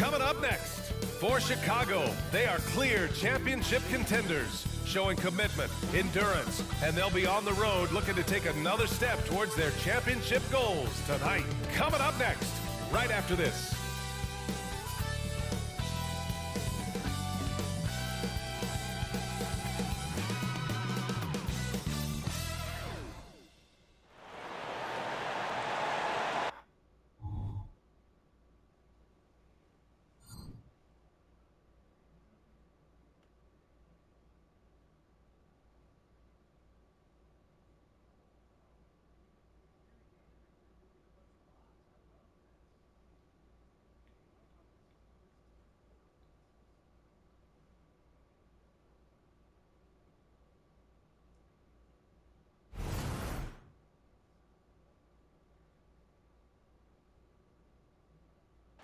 Coming up next, for Chicago, they are clear championship contenders, showing commitment, endurance, and they'll be on the road looking to take another step towards their championship goals tonight. Coming up next, right after this.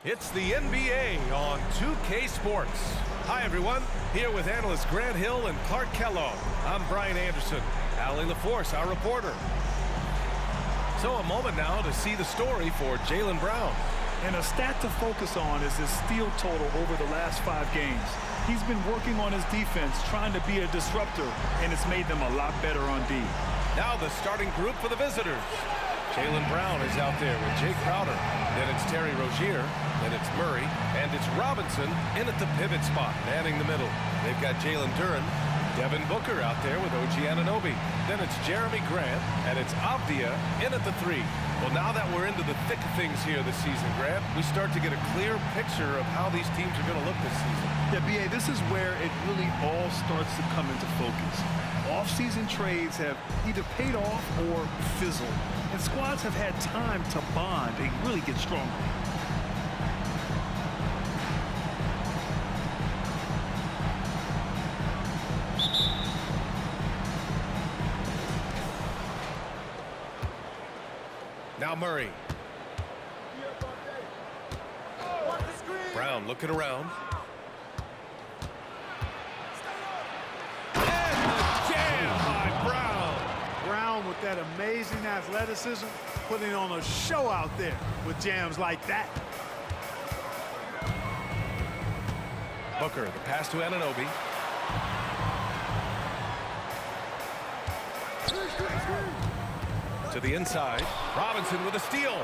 It's the NBA on 2K Sports. Hi, everyone. Here with analysts Grant Hill and Clark Kellogg. I'm Brian Anderson. Allie LaForce, our reporter. So a moment now to see the story for Jaylen Brown. And a stat to focus on is his steal total over the last 5 games. He's been working on his defense, trying to be a disruptor, and it's made them a lot better on D. Now the starting group for the visitors. Jaylen Brown is out there with Jake Crowder. Then it's Terry Rozier. Then it's Murray. And it's Robinson in at the pivot spot, manning the middle. They've got Jalen Duren, Devin Booker out there with OG Anunoby. Then it's Jeremy Grant, and it's Avdia in at the 3. Well, now that we're into the thick of things here this season, Grant, we start to get a clear picture of how these teams are going to look this season. Yeah, B.A., this is where it really all starts to come into focus. Off-season trades have either paid off or fizzled, and squads have had time to bond and really get stronger. Now Murray. Brown looking around. Brown with that amazing athleticism, putting on a show out there with jams like that. Booker, the pass to Anunoby. To the inside. Robinson with a steal.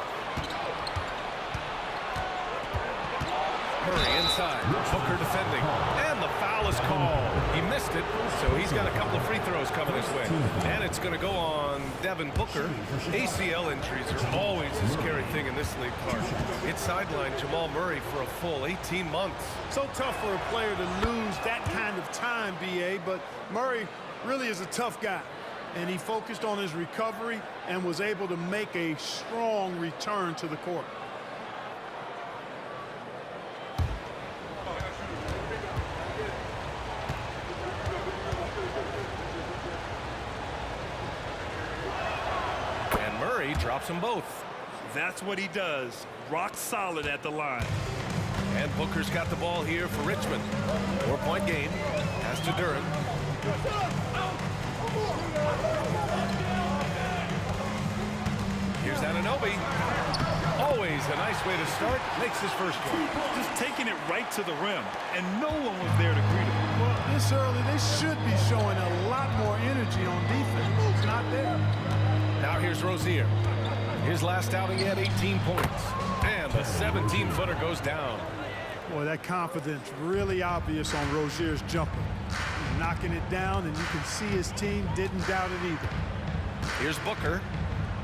Murray inside. Booker defending. And the foul is called. He missed it, so he's got a couple of free throws coming his way. And it's going to go on Devin Booker. ACL injuries are always a scary thing in this league, Clark. It sidelined Jamal Murray for a full 18 months. So tough for a player to lose that kind of time, B.A., but Murray really is a tough guy. And he focused on his recovery and was able to make a strong return to the court. And Murray drops them both. That's what he does. Rock solid at the line. And Booker's got the ball here for Richmond. 4-point game. Pass to Duren. Here's Anunoby. Always a nice way to start. Makes his first one. Just taking it right to the rim, and no one was there to greet him. Well, this early, they should be showing a lot more energy on defense. It's not there. Now here's Rozier. His last outing, he had 18 points. And the 17-footer goes down. Boy, that confidence really obvious on Rozier's jumper. He's knocking it down, and you can see his team didn't doubt it either. Here's Booker.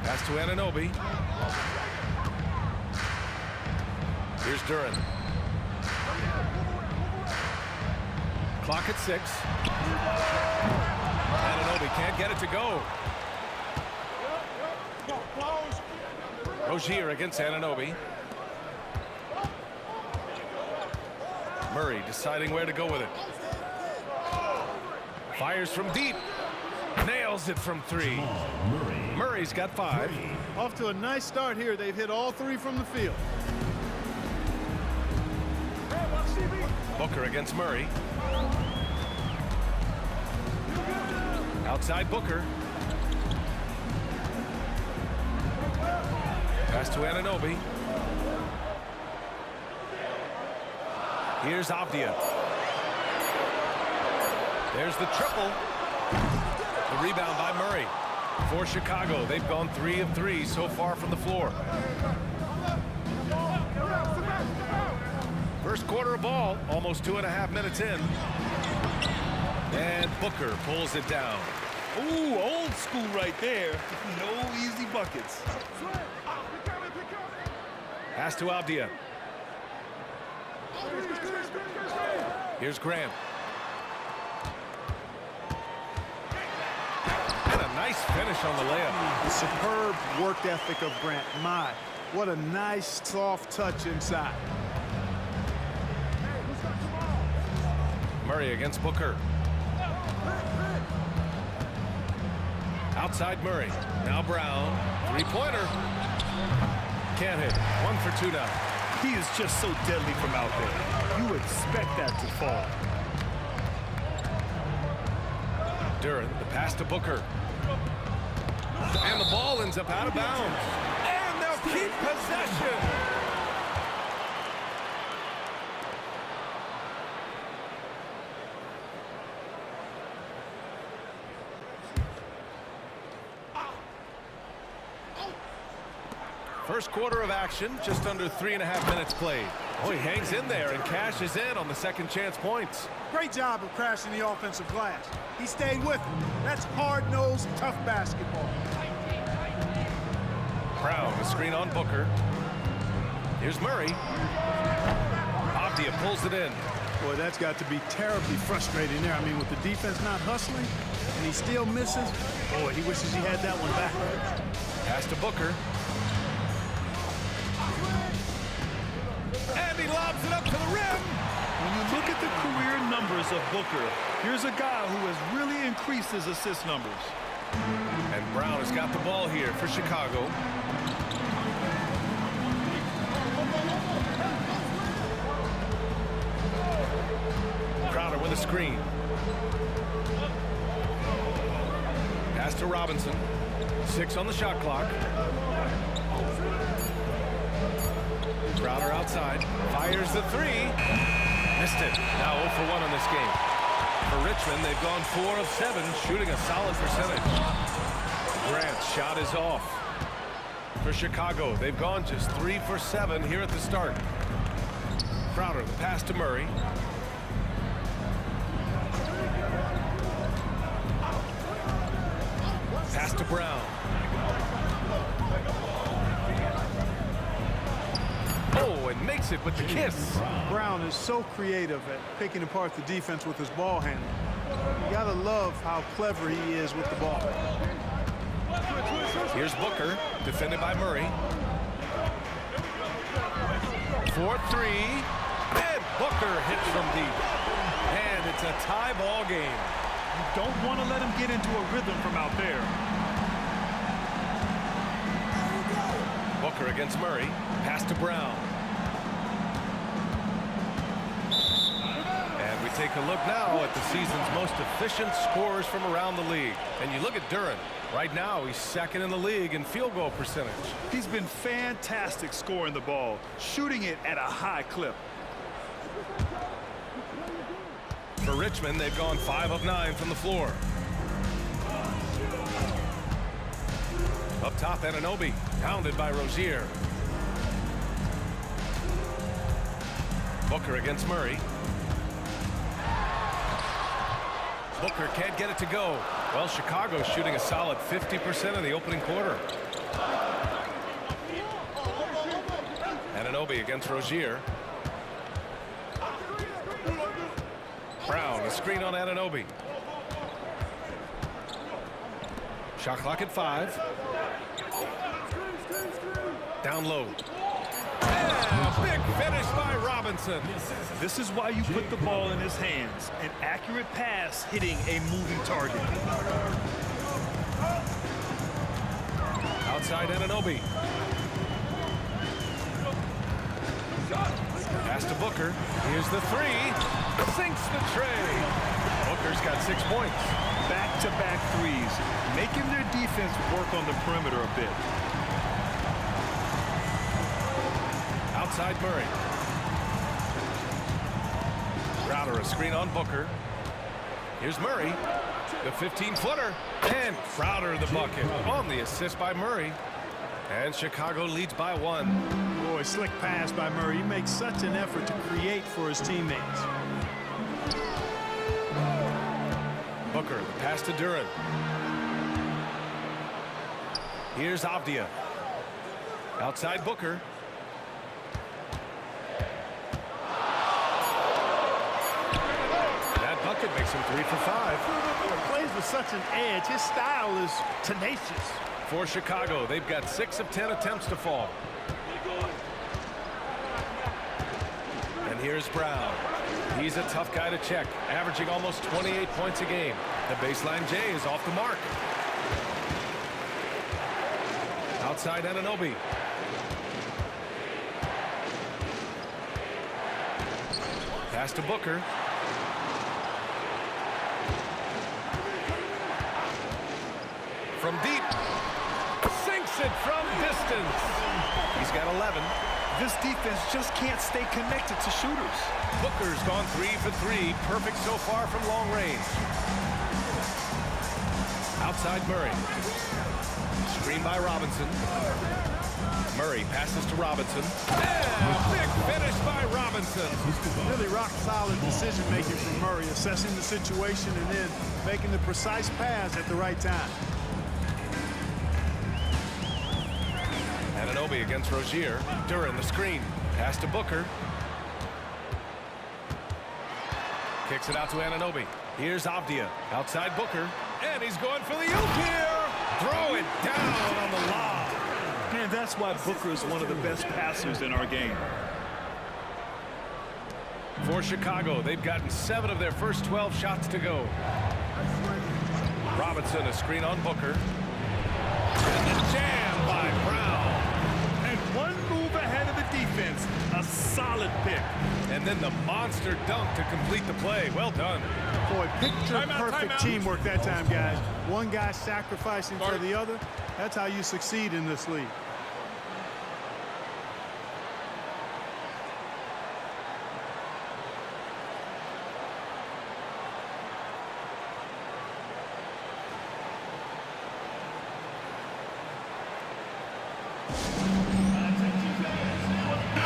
Pass to Anunoby. Here's Duren. Clock at 6. Anunoby can't get it to go. Rozier against Anunoby. Murray deciding where to go with it. Fires from deep. Nails it from 3. Murray's got 5. Off to a nice start here. They've hit all 3 from the field. Booker against Murray. Outside Booker. Pass to Anunoby. Here's Avdia. There's the triple. The rebound by Murray. For Chicago, they've gone 3 of 3 so far from the floor. First quarter of ball, almost 2.5 minutes in. And Booker pulls it down. Ooh, old school right there. No easy buckets. Pass to Avdia. Here's Grant. And a nice finish on the layup. The superb work ethic of Grant. My, what a nice soft touch inside. Murray against Booker. Outside Murray. Now Brown. Three-pointer. Can't hit. 1 for 2 now. He is just so deadly from out there. You expect that to fall. Duren, the pass to Booker. And the ball ends up out of bounds. And they'll keep possession. First quarter of action, just under 3.5 minutes played. Oh, he hangs in there and cashes in on the second chance points. Great job of crashing the offensive glass. He stayed with him. That's hard-nosed, tough basketball. Brown, a screen on Booker. Here's Murray. Avdia pulls it in. Boy, that's got to be terribly frustrating there. I mean, with the defense not hustling, and he still misses. Boy, he wishes he had that one back. Pass to Booker. And he lobs it up to the rim. When you look at the career numbers of Booker, here's a guy who has really increased his assist numbers. And Brown has got the ball here for Chicago. Crowder with a screen. Pass to Robinson. 6 on the shot clock. Crowder outside. Fires the 3. Missed it. Now 0 for 1 on this game. For Richmond, they've gone 4 of 7, shooting a solid percentage. Grant's shot is off. For Chicago, they've gone just 3 for 7 here at the start. Crowder, the pass to Murray. Pass to Brown. Oh, and makes it with the kiss. Brown is so creative at picking apart the defense with his ball handling. You gotta love how clever he is with the ball. Here's Booker, defended by Murray. 4-3, and Booker hits from deep. And it's a tie ball game. You don't want to let him get into a rhythm from out there. Booker against Murray. Pass to Brown. And we take a look now at the season's most efficient scorers from around the league. And you look at Duren. Right now, he's second in the league in field goal percentage. He's been fantastic scoring the ball, shooting it at a high clip. For Richmond, they've gone 5 of 9 from the floor. Up top, Anunoby, pounded by Rozier. Booker against Murray. Booker can't get it to go. Well, Chicago's shooting a solid 50% in the opening quarter. Anunoby against Rozier. Brown, a screen on Anunoby. Shot clock at 5. Down low. And a big finish by Robinson. This is why you put the ball in his hands. An accurate pass hitting a moving target. Outside Anunoby. Pass to Booker. Here's the 3. Sinks the tray. Booker's got 6 points. Back-to-back threes, making their defense work on the perimeter a bit. Outside Murray. Crowder, a screen on Booker. Here's Murray, the 15-footer, and Crowder the bucket on the assist by Murray. And Chicago leads by 1. Boy, slick pass by Murray. He makes such an effort to create for his teammates. Booker, the pass to Duran. Here's Avdia. Outside Booker. That bucket makes him 3 for 5. He plays with such an edge. His style is tenacious. For Chicago, they've got 6 of 10 attempts to fall. And here's Brown. He's a tough guy to check, averaging almost 28 points a game. The baseline J is off the mark. Outside Anunoby. Pass to Booker. From deep. Sinks it from distance. He's got 11. This defense just can't stay connected to shooters. Booker's gone 3 for 3. Perfect so far from long range. Outside Murray. Screen by Robinson. Murray passes to Robinson. And big finish by Robinson. Really rock-solid decision-making from Murray, assessing the situation and then making the precise pass at the right time. Anunoby against Rozier. Duran the screen. Pass to Booker. Kicks it out to Anunoby. Here's Avdia. Outside Booker. And he's going for the oop here. Throw it down on the lob. And that's why Booker is one of the best passers in our game. For Chicago, they've gotten 7 of their first 12 shots to go. Robinson, a screen on Booker. And the jam by Brown. And one move ahead of the defense. A solid pick. And then the monster dunk to complete the play. Well done. Boy, picture-perfect timeout. teamwork that time, guys. One guy sacrificing for the other. That's how you succeed in this league.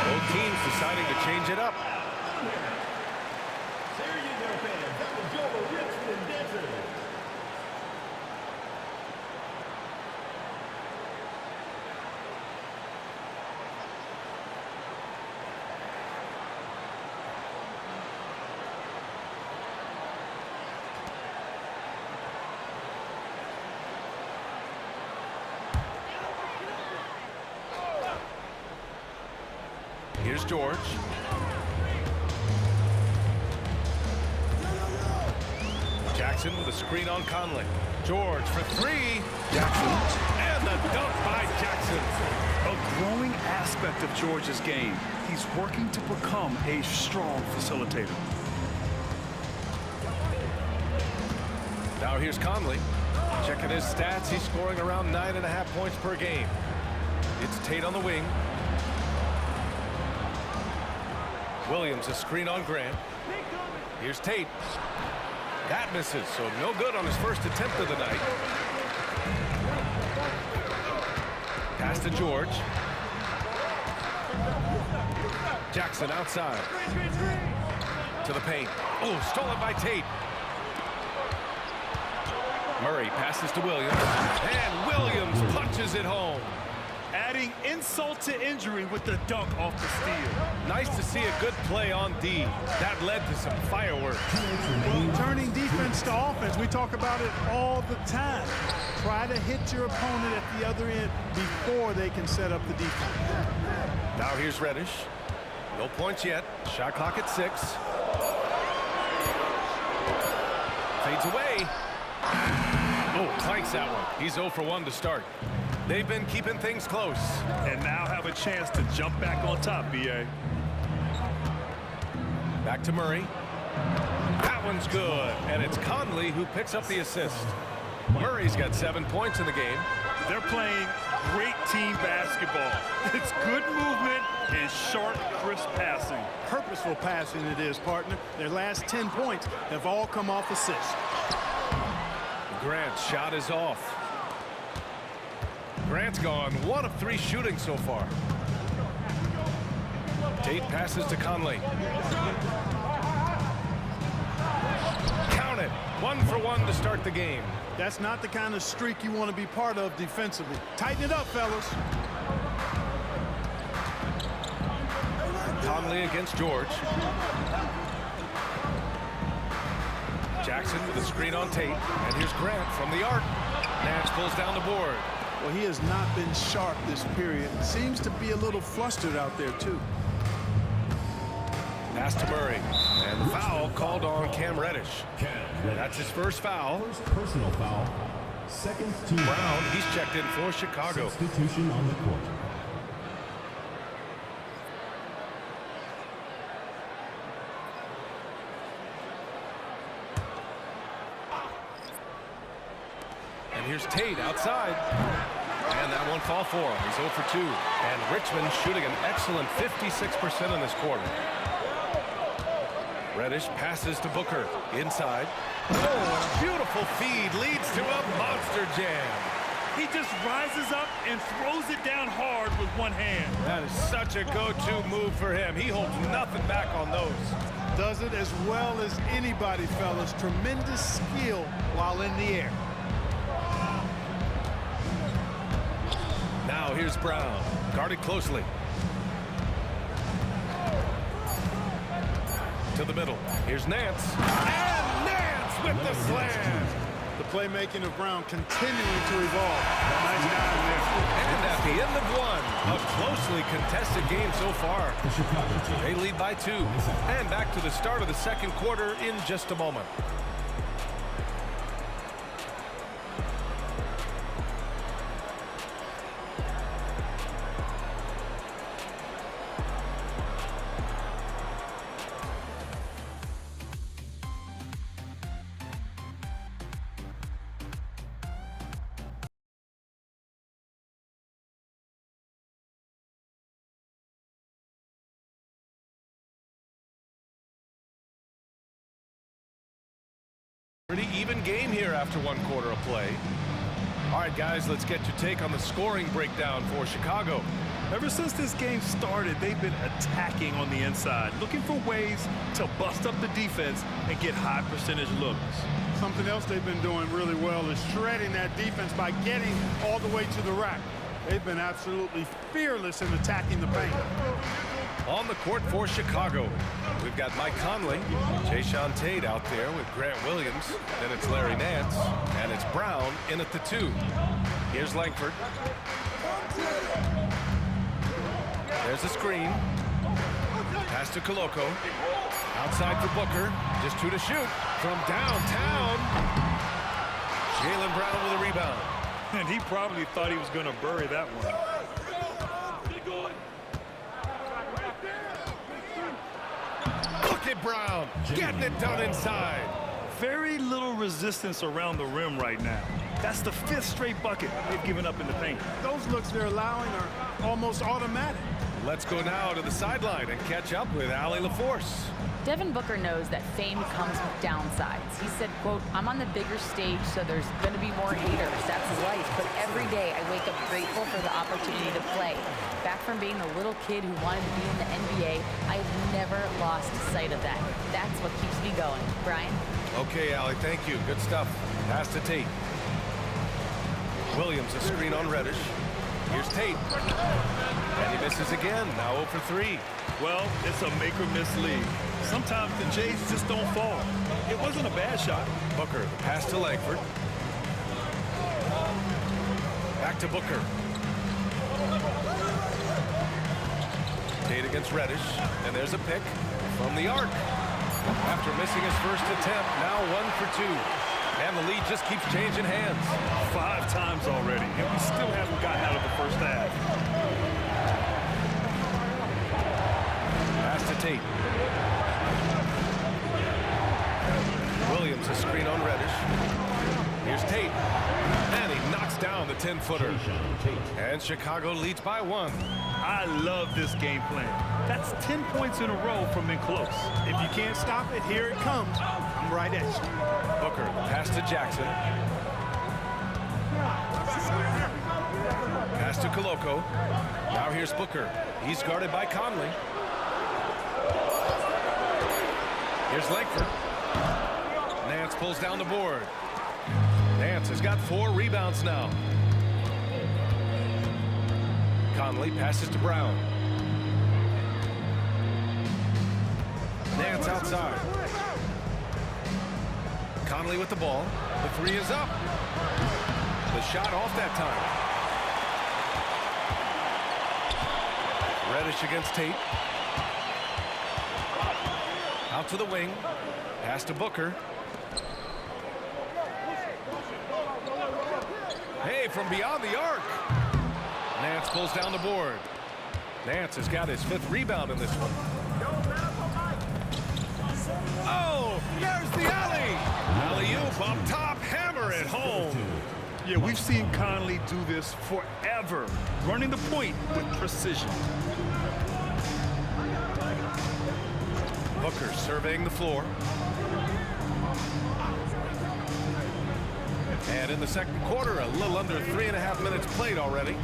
Both teams deciding to change it up. Here's George. Jackson with a screen on Conley. George for 3. Jackson. And the dunk by Jackson. A growing aspect of George's game. He's working to become a strong facilitator. Now here's Conley. Checking his stats, he's scoring around 9.5 points per game. It's Tate on the wing. Williams, a screen on Grant. Here's Tate. That misses, so no good on his first attempt of the night. Pass to George. Jackson outside. To the paint. Oh, stolen by Tate. Murray passes to Williams. And Williams punches it home. Adding insult to injury with the dunk off the steal. Nice to see a good play on D. That led to some fireworks. Turning defense to offense, we talk about it all the time. Try to hit your opponent at the other end before they can set up the defense. Now here's Reddish. No points yet. Shot clock at 6. Fades away. Oh, clanks that one. He's 0 for 1 to start. They've been keeping things close. And now have a chance to jump back on top, B.A. Back to Murray. That one's good. And it's Conley who picks up the assist. Murray's got 7 points in the game. They're playing great team basketball. It's good movement and sharp, crisp passing. Purposeful passing it is, partner. Their last 10 points have all come off assists. Grant's shot is off. Grant's gone 1 of 3 shooting so far. Tate passes to Conley. Count it. 1 for 1 to start the game. That's not the kind of streak you want to be part of defensively. Tighten it up, fellas. Conley against George. Jackson with a screen on Tate. And here's Grant from the arc. Nance pulls down the board. Well, he has not been sharp this period. Seems to be a little flustered out there, too. Pass to Murray. And the foul called on Cam Reddish. That's his first foul. First personal foul. Second team. Brown, he's checked in for Chicago. Substitution on the court. And here's Tate outside. And that won't fall for him. He's 0 for 2. And Richmond shooting an excellent 56% in this quarter. Reddish passes to Booker. Inside. Oh, and a beautiful feed leads to a monster jam. He just rises up and throws it down hard with one hand. That is such a go-to move for him. He holds nothing back on those. Does it as well as anybody, fellas. Tremendous skill while in the air. Now here's Brown. Guarded closely. To the middle. Here's Nance. And Nance with the slam. The playmaking of Brown continuing to evolve. Nice guy there. And at the end of 1, a closely contested game so far. They lead by 2. And back to the start of the second quarter in just a moment. Pretty even game here after 1 quarter of play. All right, guys, let's get your take on the scoring breakdown for Chicago. Ever since this game started, they've been attacking on the inside, looking for ways to bust up the defense and get high percentage looks. Something else they've been doing really well is shredding that defense by getting all the way to the rack. They've been absolutely fearless in attacking the paint. On the court for Chicago, we've got Mike Conley, Jayshawn Tate out there with Grant Williams. Then it's Larry Nance, and it's Brown in at the 2. Here's Langford. There's a screen. Pass to Coloco. Outside for Booker. Just 2 to shoot. From downtown. Jaylen Brown with a rebound. And he probably thought he was going to bury that one. Look at Brown getting it done inside. Very little resistance around the rim right now. That's the 5th straight bucket they've given up in the paint. Those looks they're allowing are almost automatic. Let's go now to the sideline and catch up with Allie LaForce. Devin Booker knows that fame comes with downsides. He said, quote, "I'm on the bigger stage, so there's going to be more haters. That's life. But every day I wake up grateful for the opportunity to play. Back from being the little kid who wanted to be in the NBA, I've never lost sight of that. That's what keeps me going." Brian? Okay, Allie, thank you. Good stuff. Pass to Tate. Williams, a screen on Reddish. Here's Tate. And he misses again. Now 0 for 3. Well, it's a make-or-miss league. Sometimes the Jays just don't fall. It wasn't a bad shot. Booker, the pass to Langford. Back to Booker. Tate against Reddish. And there's a pick from the arc. After missing his first attempt, now 1 for 2. And the lead just keeps changing hands. 5 times already, and we still haven't gotten out of the first half. Pass to Tate. Williams, a screen on Reddish. Here's Tate. And he knocks down the 10-footer. And Chicago leads by 1. I love this game plan. That's 10 points in a row from in close. If you can't stop it, here it comes. I'm right at you. Booker, pass to Jackson. Pass to Koloko. Now here's Booker. He's guarded by Conley. Here's Langford. Nance pulls down the board. Nance has got 4 rebounds now. Conley passes to Brown. Nance outside. Conley with the ball. The 3 is up. The shot off that time. Reddish against Tate. Out to the wing. Pass to Booker. Hey, from beyond the arc. Nance pulls down the board. Nance has got his 5th rebound in this one. Oh, there's the alley. Alley-oop up top, hammer it home. Yeah, we've seen Conley do this forever, running the point with precision. Booker surveying the floor. And in the second quarter, a little under 3.5 minutes played already.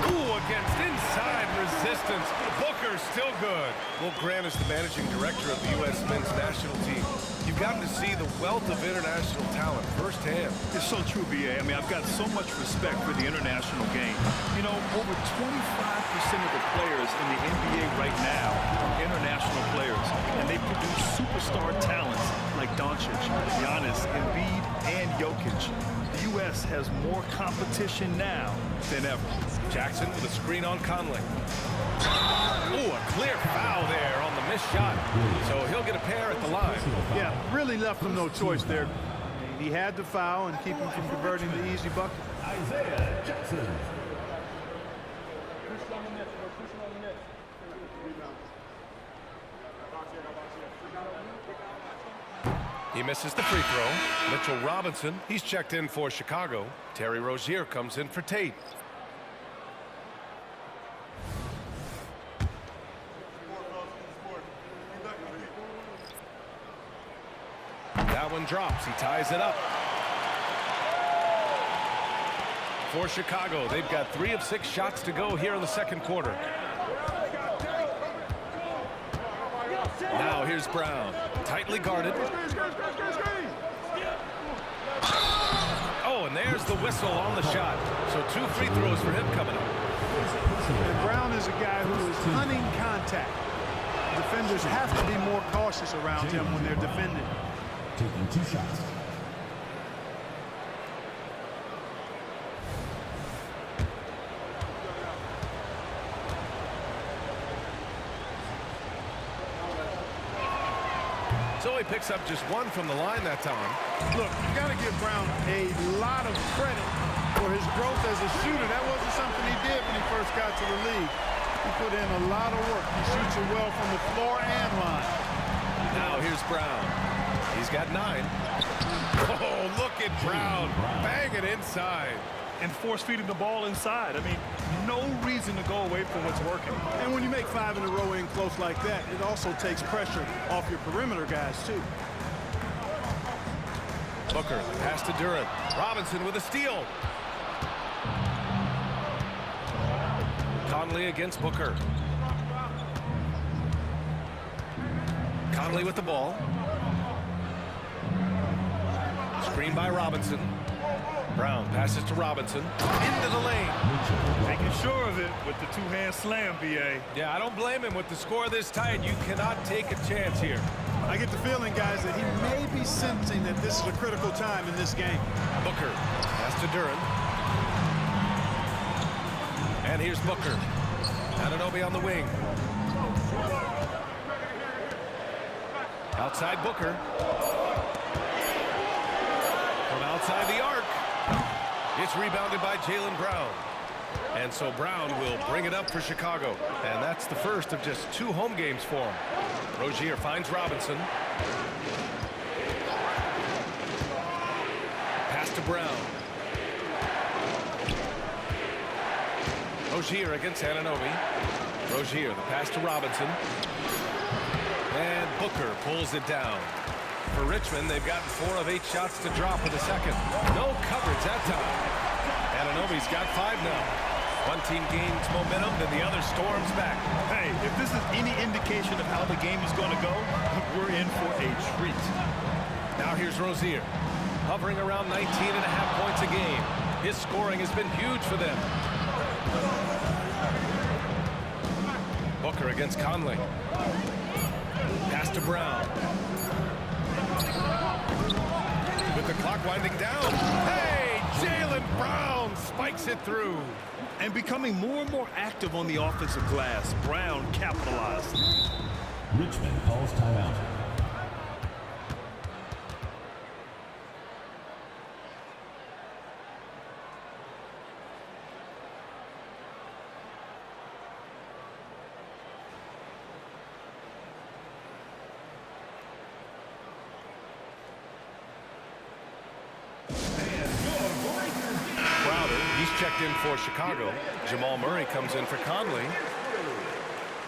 Ooh, against inside resistance. Booker still good. Well, Grant is the managing director of the U.S. men's national team. You've gotten to see the wealth of international talent firsthand. It's so true, B.A. I mean, I've got so much respect for the international game. You know, over 25% of the players in the NBA right now are international players, and they produce superstar talents like Doncic, Giannis, Embiid, and Jokic. The U.S. has more competition now than ever. Jackson with a screen on Conley. Ooh, a clear foul there on the missed shot. So he'll get a pair at the line. Yeah, really left him no choice there. He had to foul and keep him from converting the easy bucket. Isaiah Jackson. He misses the free throw. Mitchell Robinson, he's checked in for Chicago. Terry Rozier comes in for Tate. That one drops. He ties it up. For Chicago, they've got 3 of 6 shots to go here in the second quarter. Now here's Brown. Tightly guarded. Oh, and there's the whistle on the shot. So 2 free throws for him coming up. And Brown is a guy who is hunting contact. Defenders have to be more cautious around him when they're defending. Taking 2 shots. So he picks up just 1 from the line that time. Look, you got to give Brown a lot of credit for his growth as a shooter. That wasn't something he did when he first got to the league. He put in a lot of work. He shoots it well from the floor and line. Now here's Brown. He's got 9. Oh, look at Brown. Bang it inside. And force feeding the ball inside. I mean, no reason to go away from what's working. And when you make 5 in a row in close like that, it also takes pressure off your perimeter guys, too. Booker, pass to Durant. Robinson with a steal. Conley against Booker. Conley with the ball. Screen by Robinson. Brown passes to Robinson. Into the lane. Making sure of it with the 2-hand slam, B.A. Yeah, I don't blame him. With the score this tight, you cannot take a chance here. I get the feeling, guys, that he may be sensing that this is a critical time in this game. Booker pass to Durant. And here's Booker. Anunoby on the wing. Outside Booker. From outside the arc. It's rebounded by Jaylen Brown. And so Brown will bring it up for Chicago. And that's the first of just 2 home games for him. Rozier finds Robinson. Pass to to Brown. Rozier against Anunoby. Rozier, the pass to Robinson. And Booker pulls it down. For Richmond, they've gotten 4 of 8 shots to drop in the second. No coverage that time. Anunoby's got 5 now. One team gains momentum, then the other storms back. Hey, if this is any indication of how the game is going to go, we're in for a treat. Now here's Rozier, hovering around 19.5 points a game. His scoring has been huge for them. Booker against Conley. Pass to Brown. With the clock winding down. Hey, Jaylen Brown spikes it through. And becoming more and more active on the offensive glass, Brown capitalized. Richmond calls timeout. Checked in for Chicago. Jamal Murray comes in for Conley.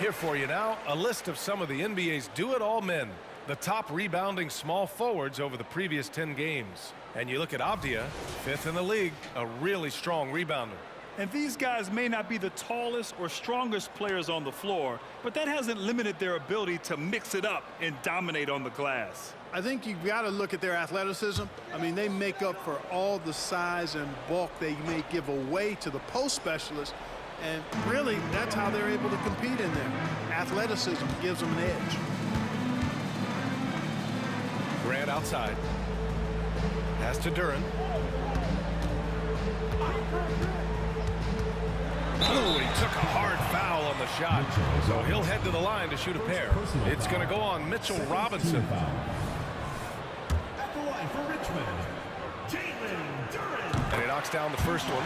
Here for you now, a list of some of the NBA's do-it-all men, the top rebounding small forwards over the previous 10 games. And you look at Avdia, 5th in the league, a really strong rebounder. And these guys may not be the tallest or strongest players on the floor, but that hasn't limited their ability to mix it up and dominate on the glass. I think you've got to look at their athleticism. I mean, they make up for all the size and bulk they may give away to the post specialists. And really, that's how they're able to compete in there. Athleticism gives them an edge. Grant outside. Pass to Duren. Oh, he took a hard foul on the shot. So he'll head to the line to shoot a pair. It's going to go on Mitchell Robinson. At the line for Richmond, Jaylen Duren. And he knocks down the first one.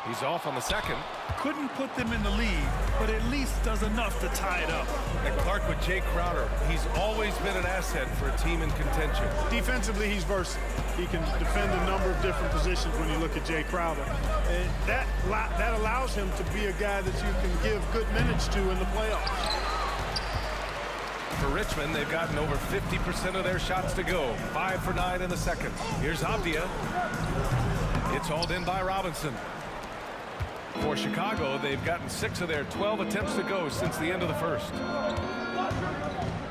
He's off on the second. Couldn't put them in the lead, but at least does enough to tie it up. And Clark with Jay Crowder. He's always been an asset for a team in contention. Defensively, he's versatile. He can defend a number of different positions when you look at Jay Crowder. And that allows him to be a guy that you can give good minutes to in the playoffs. For Richmond, they've gotten over 50% of their shots to go. 5 for 9 in the second. Here's Avdia. It's hauled in by Robinson. For Chicago, they've gotten 6 of their 12 attempts to go since the end of the first.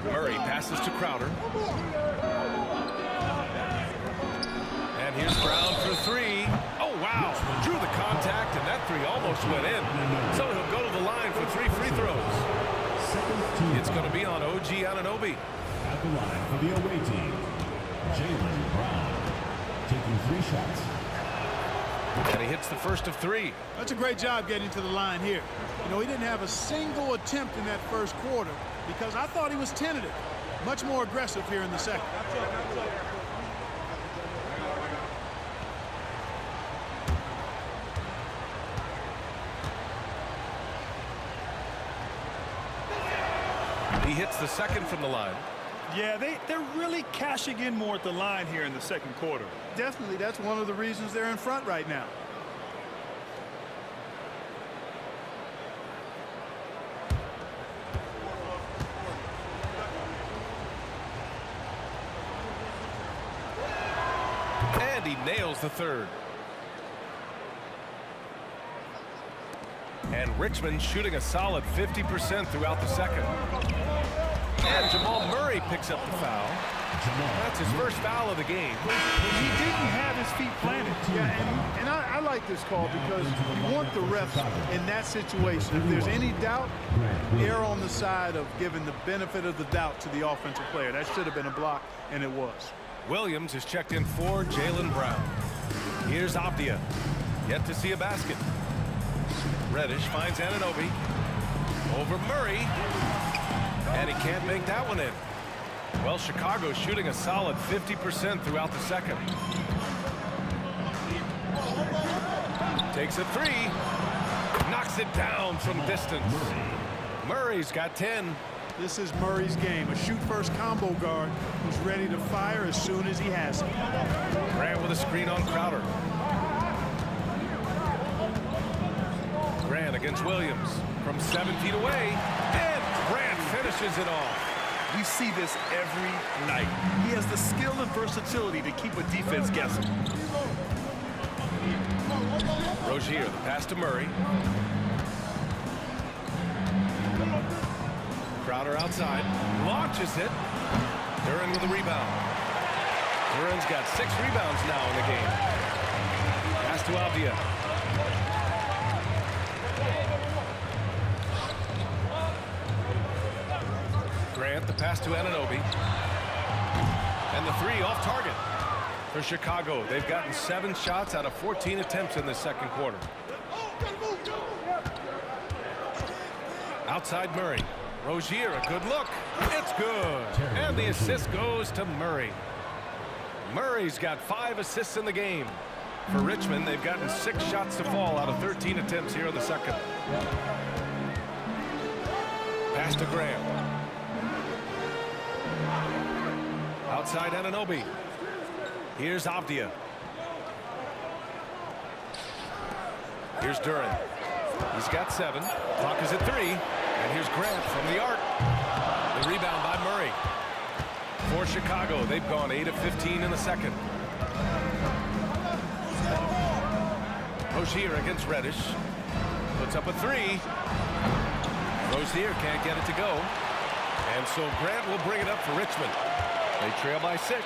Murray passes to Crowder. And here's Brown for 3. Oh, wow. Drew the contact, and that 3 almost went in. So he'll go to the line for 3 free throws. It's going to be on OG Anunoby. At the line for the away team, Jaylen Brown, taking 3 shots. And he hits the first of 3. That's a great job getting to the line here. You know, he didn't have a single attempt in that first quarter because I thought he was tentative. Much more aggressive here in the second. He hits the second from the line. Yeah, they're really cashing in more at the line here in the second quarter. Definitely, that's one of the reasons they're in front right now. And he nails the third. And Richmond shooting a solid 50% throughout the second. And Jamal Murray picks up the foul. That's his first foul of the game. He didn't have his feet planted. Yeah, and I like this call because you want the refs in that situation. If there's any doubt, err on the side of giving the benefit of the doubt to the offensive player. That should have been a block, and it was. Williams is checked in for Jaylen Brown. Here's Avdia. Yet to see a basket. Reddish finds Anunoby. Over Murray. And he can't make that one in. Well, Chicago's shooting a solid 50% throughout the second. Takes a three. Knocks it down from distance. Murray's got 10. This is Murray's game. A shoot-first combo guard who's ready to fire as soon as he has it. Grant with a screen on Crowder. Grant against Williams from 7 feet away. And Grant finishes it off. We see this every night. He has the skill and versatility to keep a defense guessing. Rozier, the pass to Murray. Crowder outside, launches it. Duren with the rebound. Duren's got 6 rebounds now in the game. Pass to Avdia. Grant, the pass to Anunoby. And the three off target. For Chicago, they've gotten 7 shots out of 14 attempts in the second quarter. Outside Murray. Rozier, a good look. It's good. And the assist goes to Murray. Murray's got 5 assists in the game. For Richmond, they've gotten 6 shots to fall out of 13 attempts here in the second. Pass to Graham. Outside Anunoby. Here's Avdia. Here's Duren. He's got 7. Clock is at 3. And here's Grant from the arc. The rebound by Murray. For Chicago, they've gone 8 of 15 in the second. Rozier against Reddish. Puts up a 3. Rozier can't get it to go. And so Grant will bring it up for Richmond. They trail by 6.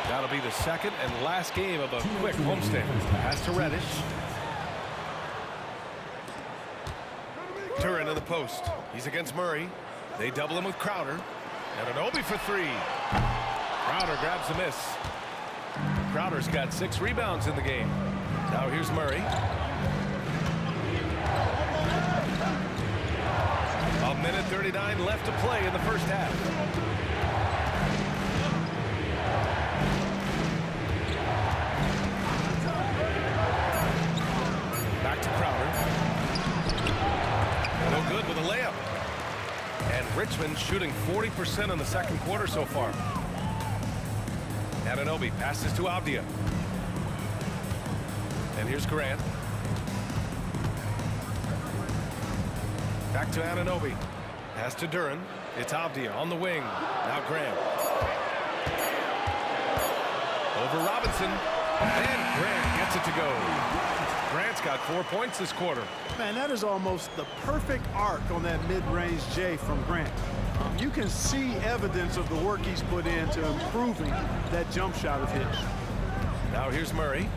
That'll be the second and last game of a quick homestand. Pass to Reddish. Duren in the post. He's against Murray. They double him with Crowder. And Anunoby for 3. Crowder grabs the miss. Crowder's got 6 rebounds in the game. Now here's Murray. A minute 39 left to play in the first half. Back to Crowder. No good with a layup. And Richmond shooting 40% in the second quarter so far. Anunoby passes to Avdia. And here's Grant. Back to Anunoby. Pass to Duren. It's Avdia on the wing. Now Grant. Over Robinson. And Grant gets it to go. Grant's got 4 points this quarter. Man, that is almost the perfect arc on that mid-range J from Grant. You can see evidence of the work he's put into improving that jump shot of his. Now here's Murray.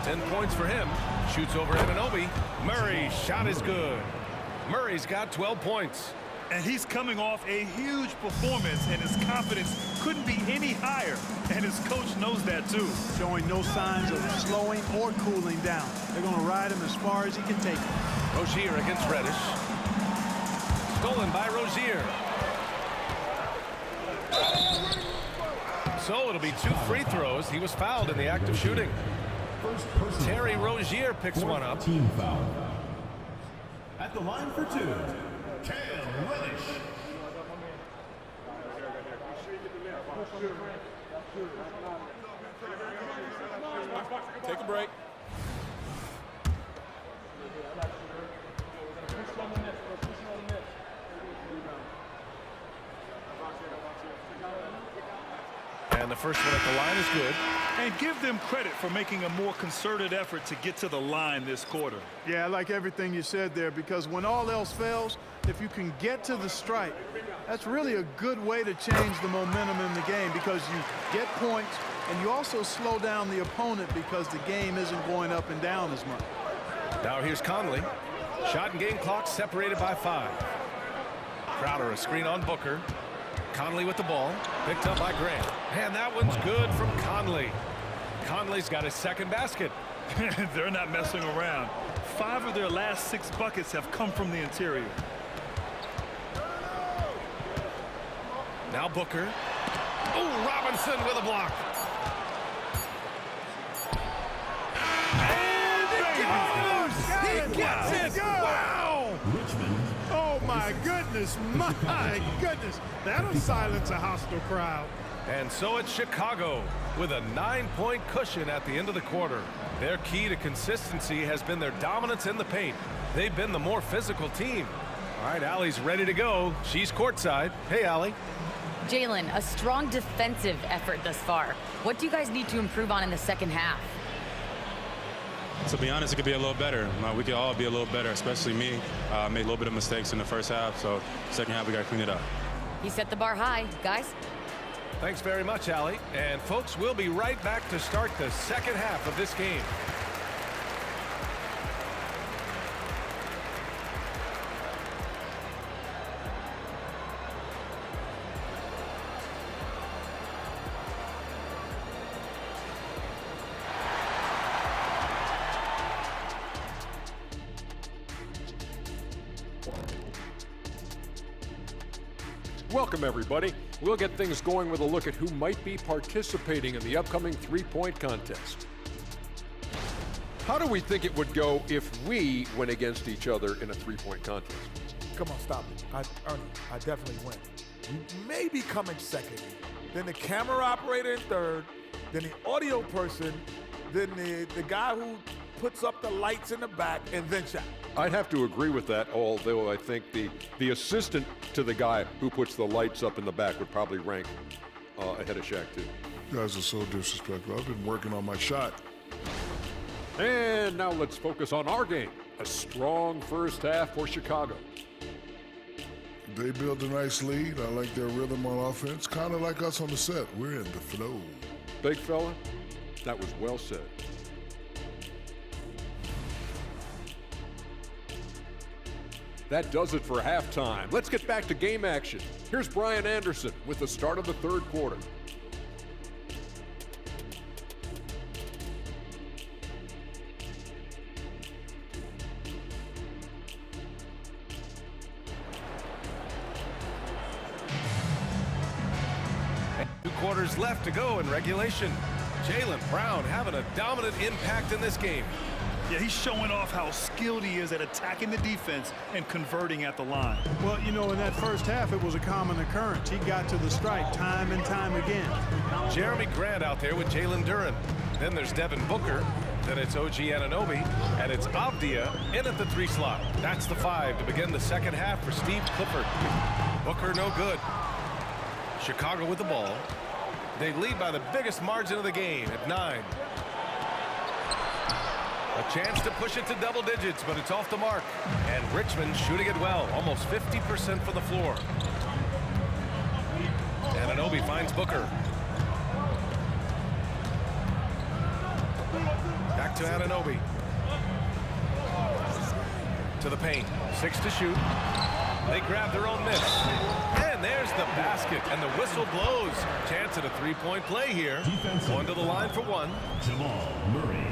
10 points for him. Shoots over Anunoby. Murray's shot is good. Murray's got 12 points. And he's coming off a huge performance, and his confidence couldn't be any higher. And his coach knows that, too. Showing no signs of slowing or cooling down. They're going to ride him as far as he can take him. Rozier against Reddish. Stolen by Rozier. So it'll be 2 free throws. He was fouled in the act of shooting. Terry Rozier picks one up. Team foul. At the line for 2, Cam Reddish. Take a break. And the first one at the line is good. And give them credit for making a more concerted effort to get to the line this quarter. Yeah, I like everything you said there, because when all else fails, if you can get to the stripe, that's really a good way to change the momentum in the game, because you get points and you also slow down the opponent because the game isn't going up and down as much. Now here's Conley. Shot and game clock separated by 5. Crowder a screen on Booker. Conley with the ball. Picked up by Grant. And that one's good from Conley. Conley's got his second basket. They're not messing around. 5 of their last 6 buckets have come from the interior. Now Booker. Oh, Robinson with a block. And it goes! He gets it! Wow! Richmond. Oh, my goodness. My goodness. That'll silence a hostile crowd. And so it's Chicago with a 9-point cushion at the end of the quarter. Their key to consistency has been their dominance in the paint. They've been the more physical team. All right, Allie's ready to go. She's courtside. Hey, Allie. Jalen, a strong defensive effort thus far. What do you guys need to improve on in the second half? To be honest, it could be a little better. We could all be a little better, especially me. Made a little bit of mistakes in the first half, so second half we got to clean it up. He set the bar high. Guys? Thanks very much, Allie. And folks, we'll be right back to start the second half of this game. Welcome, everybody. We'll get things going with a look at who might be participating in the upcoming three-point contest. How do we think it would go if we went against each other in a three-point contest? Come on, stop it. Ernie, I definitely win. You may be coming second, then the camera operator in third, then the audio person, then the guy who puts up the lights in the back, and then Shaq. I'd have to agree with that, although I think the assistant to the guy who puts the lights up in the back would probably rank ahead of Shaq, too. You guys are so disrespectful. I've been working on my shot. And now let's focus on our game. A strong first half for Chicago. They built a nice lead. I like their rhythm on offense. Kind of like us on the set. We're in the flow. Big fella, that was well said. That does it for halftime. Let's get back to game action. Here's Brian Anderson with the start of the third quarter. And 2 quarters left to go in regulation. Jaylen Brown having a dominant impact in this game. Yeah, he's showing off how skilled he is at attacking the defense and converting at the line. Well, you know, in that first half, it was a common occurrence. He got to the strike time and time again. Jeremy Grant out there with Jalen Duren. Then there's Devin Booker. Then it's OG Anunoby. And it's Avdia in at the 3 slot. That's the 5 to begin the second half for Steve Clifford. Booker no good. Chicago with the ball. They lead by the biggest margin of the game at 9. A chance to push it to double digits, but it's off the mark. And Richmond shooting it well, almost 50% from the floor. Anunoby finds Booker. Back to Anunoby. To the paint. 6 to shoot. They grab their own miss. And there's the basket, and the whistle blows. Chance at a 3-point play here. Going to the line for 1. Jamal Murray.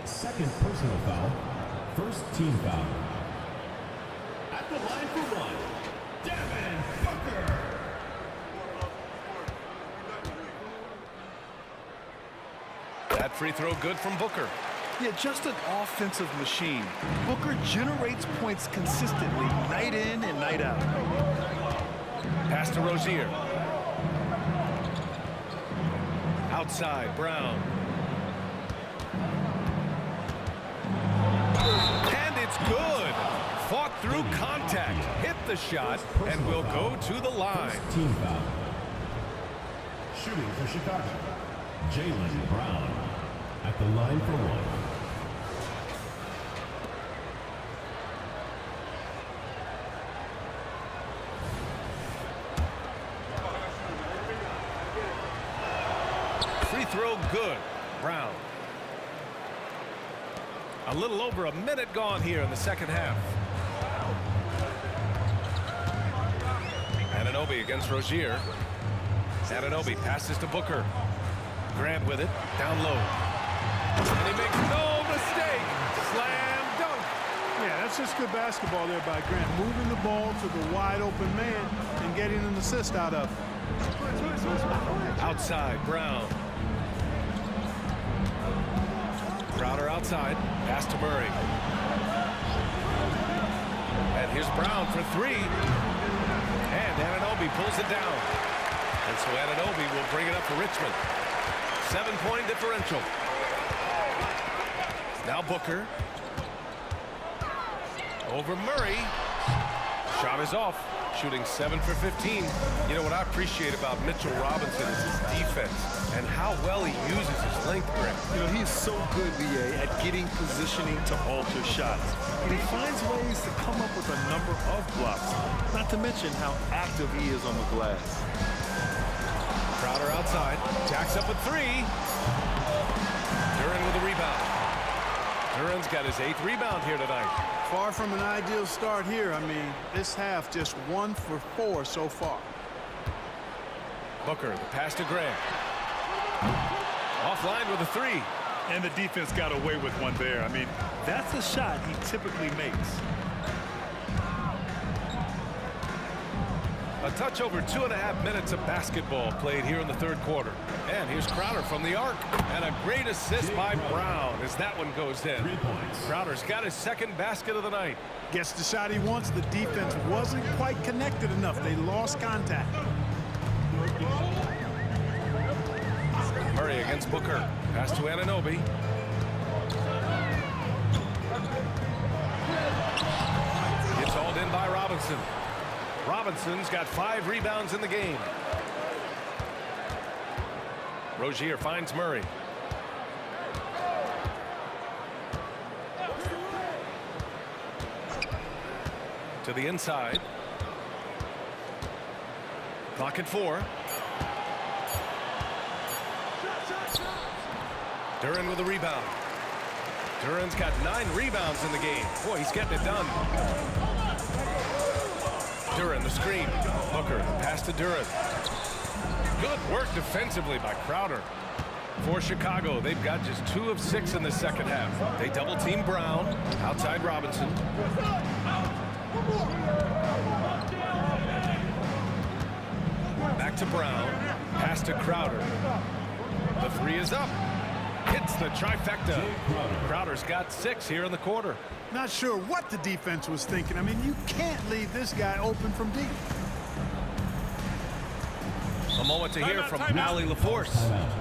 Second personal foul. First team foul. At the line for 1, Devin Booker. That free throw good from Booker. Yeah, just an offensive machine. Booker generates points consistently, night in and night out. Pass to Rozier. Outside, Brown. And it's good. Fought through contact, hit the shot, and will go to the line. First team foul. Shooting for Chicago, Jaylen Brown. At the line for 1. Free throw good. Brown. A little over a minute gone here in the second half. Anunoby against Rozier. Anunoby passes to Booker. Grant with it, down low. And he makes no mistake. Slam dunk. Yeah, that's just good basketball there by Grant. Moving the ball to the wide open man and getting an assist out of it. Outside, Brown. Crowder outside. Pass to Murray. And here's Brown for three. And Anunoby pulls it down. And so Anunoby will bring it up for Richmond. 7-point differential. Now Booker. Over Murray. Shot is off. Shooting 7 for 15. You know what I appreciate about Mitchell Robinson is his defense and how well he uses his length grip. You know, he's so good, BA, at getting positioning to alter shots. And he finds ways to come up with a number of blocks, not to mention how active he is on the glass. Crowder outside, jacks up with three. Duren with a rebound. Duren's got his 8th rebound here tonight. Far from an ideal start here. I mean, this half just 1 for 4 so far. Booker, the pass to Graham. Offline with a three. And the defense got away with one there. I mean, that's a shot he typically makes. A touch over 2.5 minutes of basketball played here in the 3rd quarter. And here's Crowder from the arc. And a great assist by Brown as that one goes in. 3 points. Crowder's got his 2nd basket of the night. Gets the shot he wants. The defense wasn't quite connected enough. They lost contact. Murray against Booker. Pass to Anunoby. It's hauled in by Robinson. Robinson's got 5 rebounds in the game. Rozier finds Murray. To the inside. Clock at 4. Duren with a rebound. Duren's got 9 rebounds in the game. Boy, he's getting it done. Duren, the screen. Booker, pass to Duren. Good work defensively by Crowder. For Chicago, they've got just 2 of 6 in the 2nd half. They double team Brown. Outside Robinson. Back to Brown. Pass to Crowder. The 3 is up. Hits the trifecta. Crowder's got 6 here in the quarter. Not sure what the defense was thinking. I mean, you can't leave this guy open from deep. A moment to hear from Allie LaForce.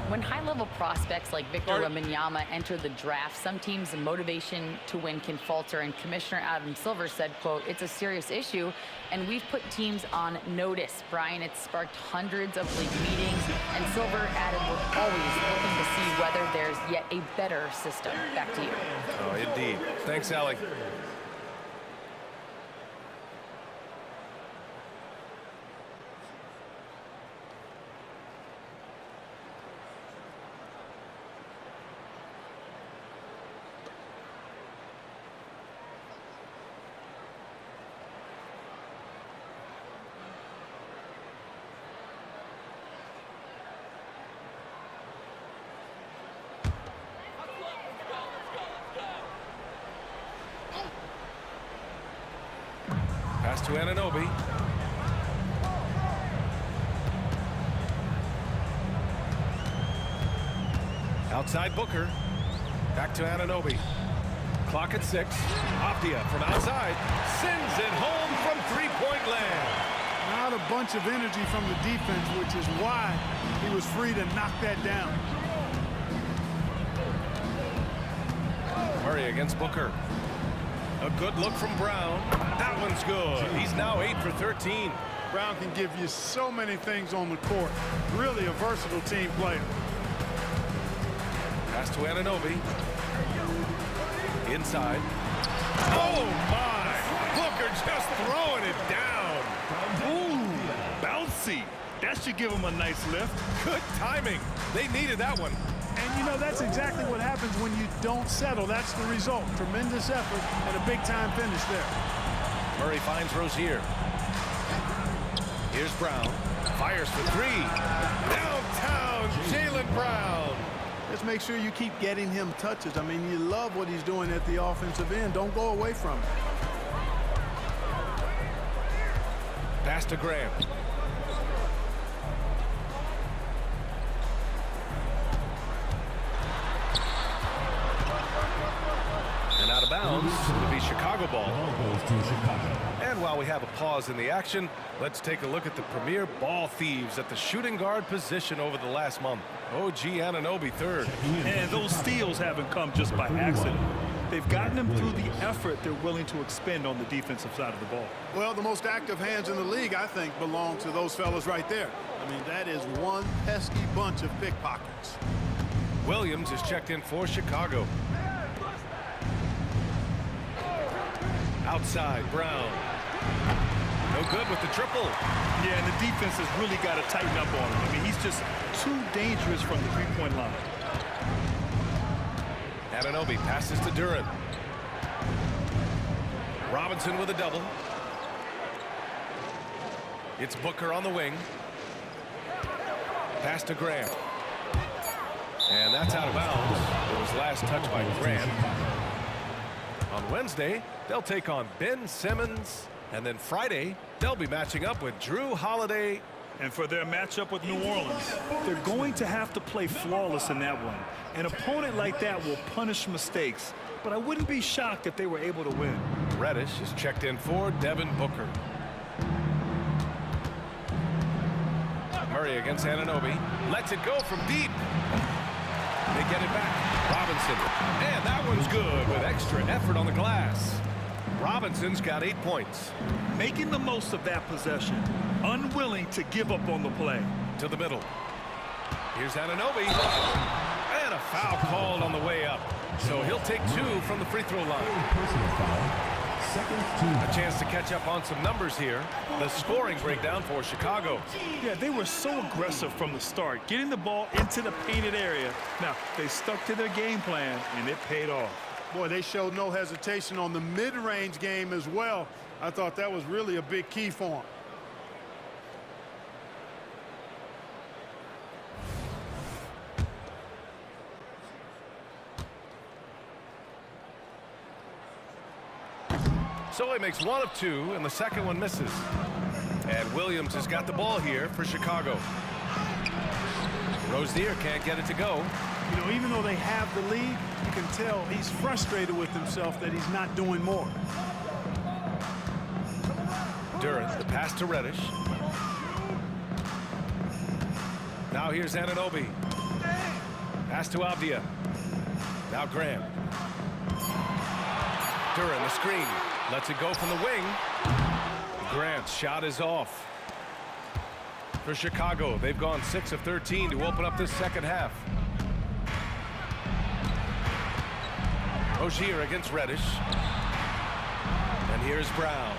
When high-level prospects like Victor Wembanyama enter the draft, some teams' motivation to win can falter, and Commissioner Adam Silver said, quote, "It's a serious issue, and we've put teams on notice." Brian, it's sparked hundreds of league meetings, and Silver added, "We're always looking to see whether there's yet a better system." Back to you. Oh, indeed. Thanks, Allie. Pass to Anunoby. Outside Booker. Back to Anunoby. Clock at 6. Optia from outside. Sends it home from 3-point land. Not a bunch of energy from the defense, which is why he was free to knock that down. Murray against Booker. A good look from Brown. That one's good. He's now 8 for 13. Brown can give you so many things on the court. Really a versatile team player. Pass to Anunoby. Inside. Oh, my! Booker just throwing it down. Ooh, bouncy. That should give him a nice lift. Good timing. They needed that one. And, you know, that's exactly what happens when you don't settle. That's the result. Tremendous effort and a big-time finish there. Murray finds Rozier. Here's Brown. Fires for 3. Downtown, Jaylen Brown. Just make sure you keep getting him touches. I mean, you love what he's doing at the offensive end. Don't go away from it. Pass to Graham. of bounds. It'll be Chicago ball. Ball goes to Chicago. And while we have a pause in the action, let's take a look at the premier ball thieves at the shooting guard position over the last month. OG Anunoby third. And those steals haven't come just by accident. They've gotten them through the effort they're willing to expend on the defensive side of the ball. Well, the most active hands in the league, I think, belong to those fellas right there. I mean, that is one pesky bunch of pickpockets. Williams is checked in for Chicago. Outside, Brown. No good with the triple. Yeah, and the defense has really got to tighten up on him. I mean, he's just too dangerous from the three-point line. Anunoby passes to Duren. Robinson with a double. It's Booker on the wing. Pass to Graham. And that's out of bounds. It was last touched by Graham. On Wednesday, they'll take on Ben Simmons. And then Friday, they'll be matching up with Drew Holiday. And for their matchup with New Orleans, they're going to have to play flawless in that one. An opponent like that will punish mistakes, but I wouldn't be shocked if they were able to win. Reddish is checked in for Devin Booker. Murray against Anunoby. Lets it go from deep. They get it back. Robinson. And that one's good with extra effort on the glass. Robinson's got 8 points. Making the most of that possession. Unwilling to give up on the play. To the middle. Here's Anunoby. And a foul called on the way up. So he'll take 2 from the free throw line. Personal foul. Second team. A chance to catch up on some numbers here. The scoring breakdown for Chicago. Yeah, they were so aggressive from the start, getting the ball into the painted area. Now, they stuck to their game plan, and it paid off. Boy, they showed no hesitation on the mid-range game as well. I thought that was really a big key for them. So he makes 1 of 2, and the second one misses. And Williams has got the ball here for Chicago. Rozier can't get it to go. You know, even though they have the lead, you can tell he's frustrated with himself that he's not doing more. Duren, the pass to Reddish. Now here's Anunoby. Pass to Avdia. Now Graham. Duren, the screen. Lets it go from the wing. Grant's shot is off. For Chicago, they've gone 6 of 13 to open up this second half. Rozier against Reddish. And here's Brown.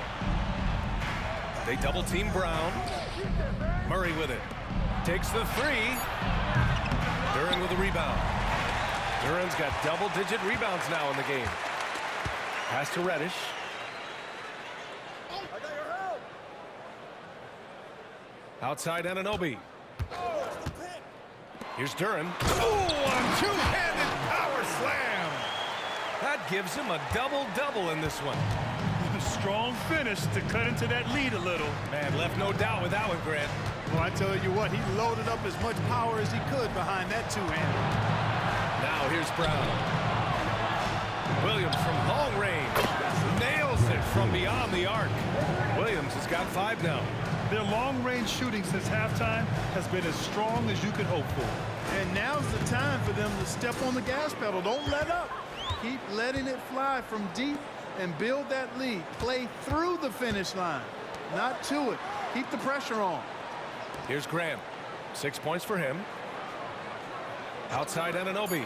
They double team Brown. Murray with it. Takes the 3. Duren with the rebound. Duren's got double-digit rebounds now in the game. Pass to Reddish. Outside Anunoby. Here's Duren. Oh, a two-handed power slam. That gives him a double-double in this one. Strong finish to cut into that lead a little. Man, left no doubt with that one, Grant. Well, I tell you what, he loaded up as much power as he could behind that two-hander. Now here's Brown. Williams from long range. Nails it from beyond the arc. Williams has got 5 now. Their long-range shooting since halftime has been as strong as you could hope for. And now's the time for them to step on the gas pedal. Don't let up. Keep letting it fly from deep and build that lead. Play through the finish line, not to it. Keep the pressure on. Here's Graham. 6 points for him. Outside Anunoby.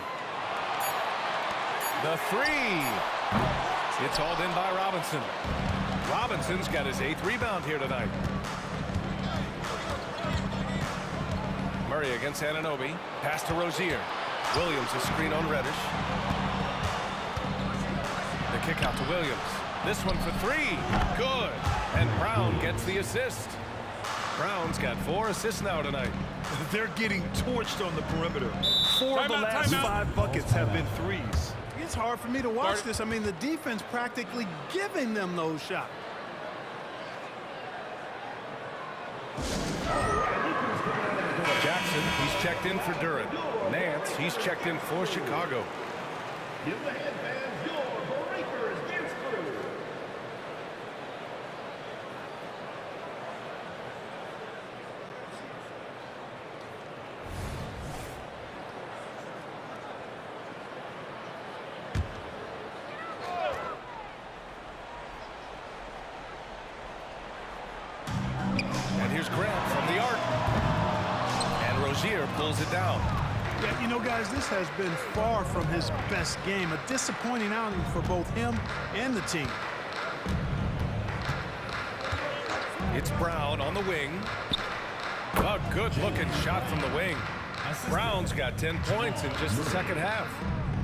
The 3. It's hauled in by Robinson. Robinson's got his 8th rebound here tonight. Murray against Anunoby. Pass to Rozier. Williams a screen on Reddish. The kick out to Williams. This one for 3. Good. And Brown gets the assist. Brown's got 4 assists now tonight. They're getting torched on the perimeter. 4 of the last 5 buckets have been threes. It's hard for me to watch this. I mean, the defense practically giving them those shots. Jackson, he's checked in for Duren. Nance, he's checked in for Chicago. Give the headband your breaker. pulls it down. Yeah, you know, guys, this has been far from his best game. A disappointing outing for both him and the team. It's Brown on the wing. A good-looking shot from the wing. Brown's got 10 points in just the second half.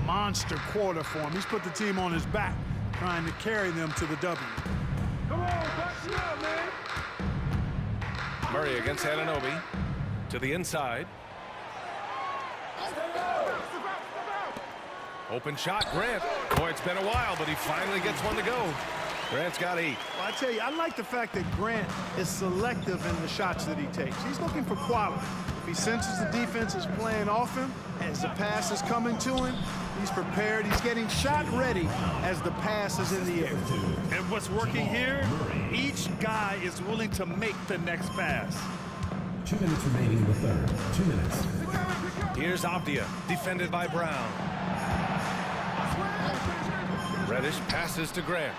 Monster quarter for him. He's put the team on his back, trying to carry them to the W. Come on, back it up, man. Murray against Anunoby. To the inside. Open shot, Grant. Boy, it's been a while, but he finally gets one to go. Grant's got 8. Well, I tell you, I like the fact that Grant is selective in the shots that he takes. He's looking for quality. If he senses the defense is playing off him, as the pass is coming to him, he's prepared. He's getting shot ready as the pass is in the air. And what's working here, each guy is willing to make the next pass. 2 minutes remaining in the third. 2 minutes. Here's Avdia, defended by Brown. Reddish passes to Grant.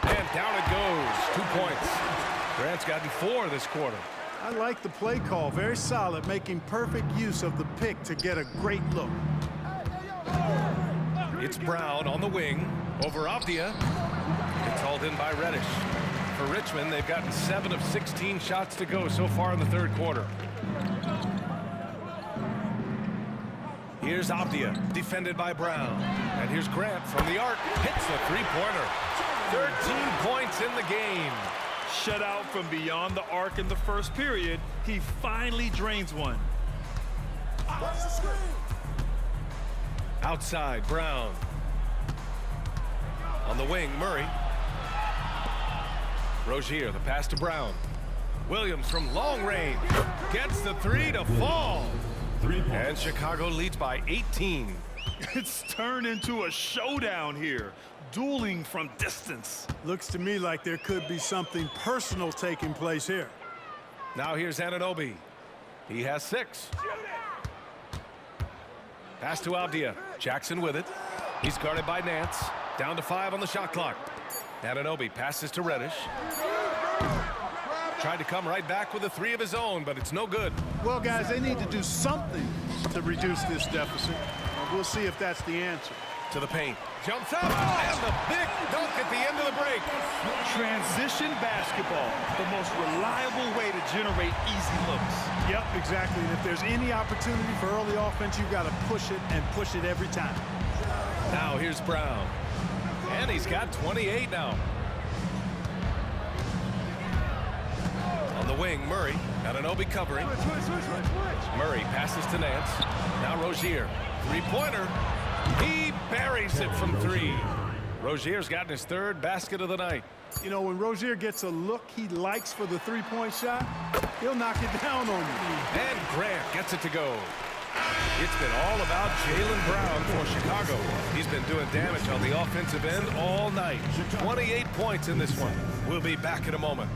And down it goes. 2 points. Grant's gotten 4 this quarter. I like the play call. Very solid, making perfect use of the pick to get a great look. It's Brown on the wing over Avdia. It's hauled in by Reddish. For Richmond, they've gotten 7 of 16 shots to go so far in the third quarter. Here's Avdia, defended by Brown. And here's Grant from the arc. Hits the three-pointer. 13 points in the game. Shut out from beyond the arc in the first period. He finally drains one. Outside, Brown. On the wing, Murray. Rozier, the pass to Brown. Williams from long range. Gets the 3 to fall. 3 points. And Chicago leads by 18. It's turned into a showdown here. Dueling from distance. Looks to me like there could be something personal taking place here. Now here's Anunoby. He has 6. Pass to Avdia. Jackson with it. He's guarded by Nance. Down to 5 on the shot clock. Anunoby passes to Reddish. Tried to come right back with a 3 of his own, but it's no good. Well, guys, they need to do something to reduce this deficit. We'll see if that's the answer. To the paint. Jumps up, and the big dunk at the end of the break. Transition basketball, the most reliable way to generate easy looks. Yep, exactly. And if there's any opportunity for early offense, you've got to push it and push it every time. Now here's Brown. And he's got 28 now. On the wing, Murray. Anunoby covering. Murray passes to Nance. Now Rozier. Three-pointer. He buries it from 3. Rozier's gotten his 3rd basket of the night. You know, when Rozier gets a look he likes for the three-point shot, he'll knock it down on you. And Grant gets it to go. It's been all about Jaylen Brown for Chicago. He's been doing damage on the offensive end all night. 28 points in this one. We'll be back in a moment.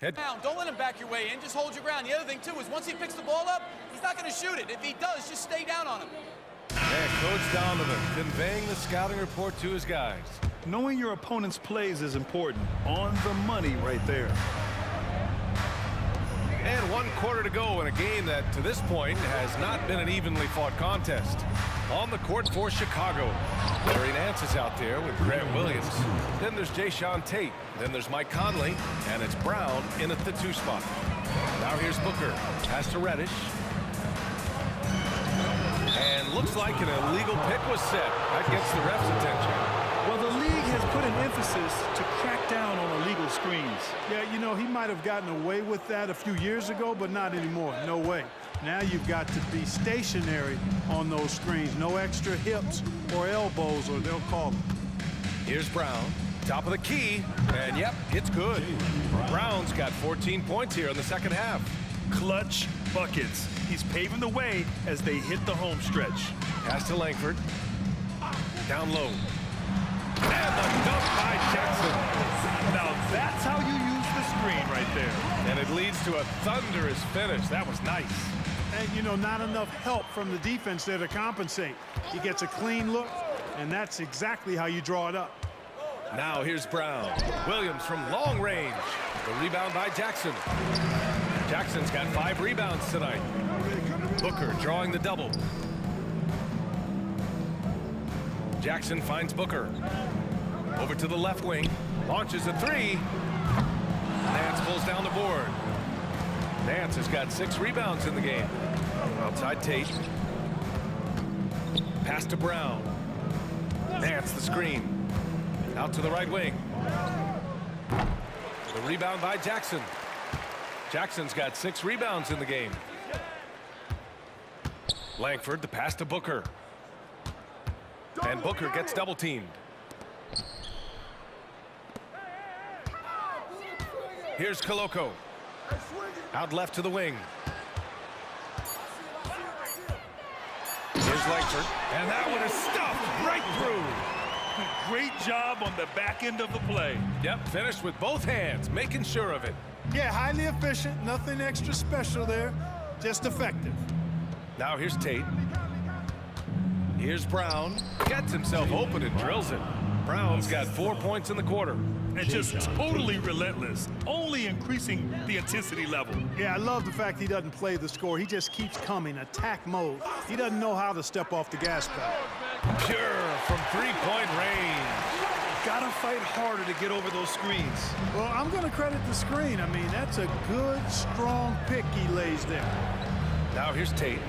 Down. Don't let him back your way in. Just hold your ground. The other thing, too, is once he picks the ball up, he's not going to shoot it. If he does, just stay down on him. And Coach Donovan conveying the scouting report to his guys. Knowing your opponent's plays is important. On the money right there. And 1 quarter to go in a game that, to this point, has not been an evenly fought contest. On the court for Chicago. Larry Nance is out there with Grant Williams. Then there's Jayshawn Tate. Then there's Mike Conley. And it's Brown in at the 2 spot. Now here's Booker. Pass to Reddish. And looks like an illegal pick was set. That gets the ref's attention. Well, the league has put an emphasis to crack down on illegal screens. Yeah, you know, he might have gotten away with that a few years ago, but not anymore. No way. Now you've got to be stationary on those screens. No extra hips or elbows, or they'll call them. Here's Brown. Top of the key, and yep, it's good. Brown's got 14 points here in the second half. Clutch buckets. He's paving the way as they hit the home stretch. Pass to Langford. Down low. And the dunk by Jackson. Now that's how you use the screen right there. And it leads to a thunderous finish. That was nice. And, you know, not enough help from the defense there to compensate. He gets a clean look, and that's exactly how you draw it up. Now here's Brown. Williams from long range. The rebound by Jackson. Jackson's got 5 rebounds tonight. Booker drawing the double. Jackson finds Booker. Over to the left wing. Launches a 3. Nance pulls down the board. Nance has got 6 rebounds in the game. Outside Tate. Pass to Brown. Nance the screen. Out to the right wing. The rebound by Jackson. Jackson's got 6 rebounds in the game. Langford, the pass to Booker. And Booker gets double teamed. Here's Koloko. Out left to the wing. Here's Langford. And that one is stuffed right through. Great job on the back end of the play. Yep, finished with both hands, making sure of it. Yeah, highly efficient, nothing extra special there, just effective. Now here's Tate. Here's Brown. Gets himself open and drills it. Brown's got 4 points in the quarter. And just totally relentless, only increasing the intensity level. Yeah, I love the fact he doesn't play the score. He just keeps coming, attack mode. He doesn't know how to step off the gas pedal. Pure from 3-point range. Gotta fight harder to get over those screens. Well, I'm going to credit the screen. I mean, that's a good, strong pick he lays there. Now here's Tate.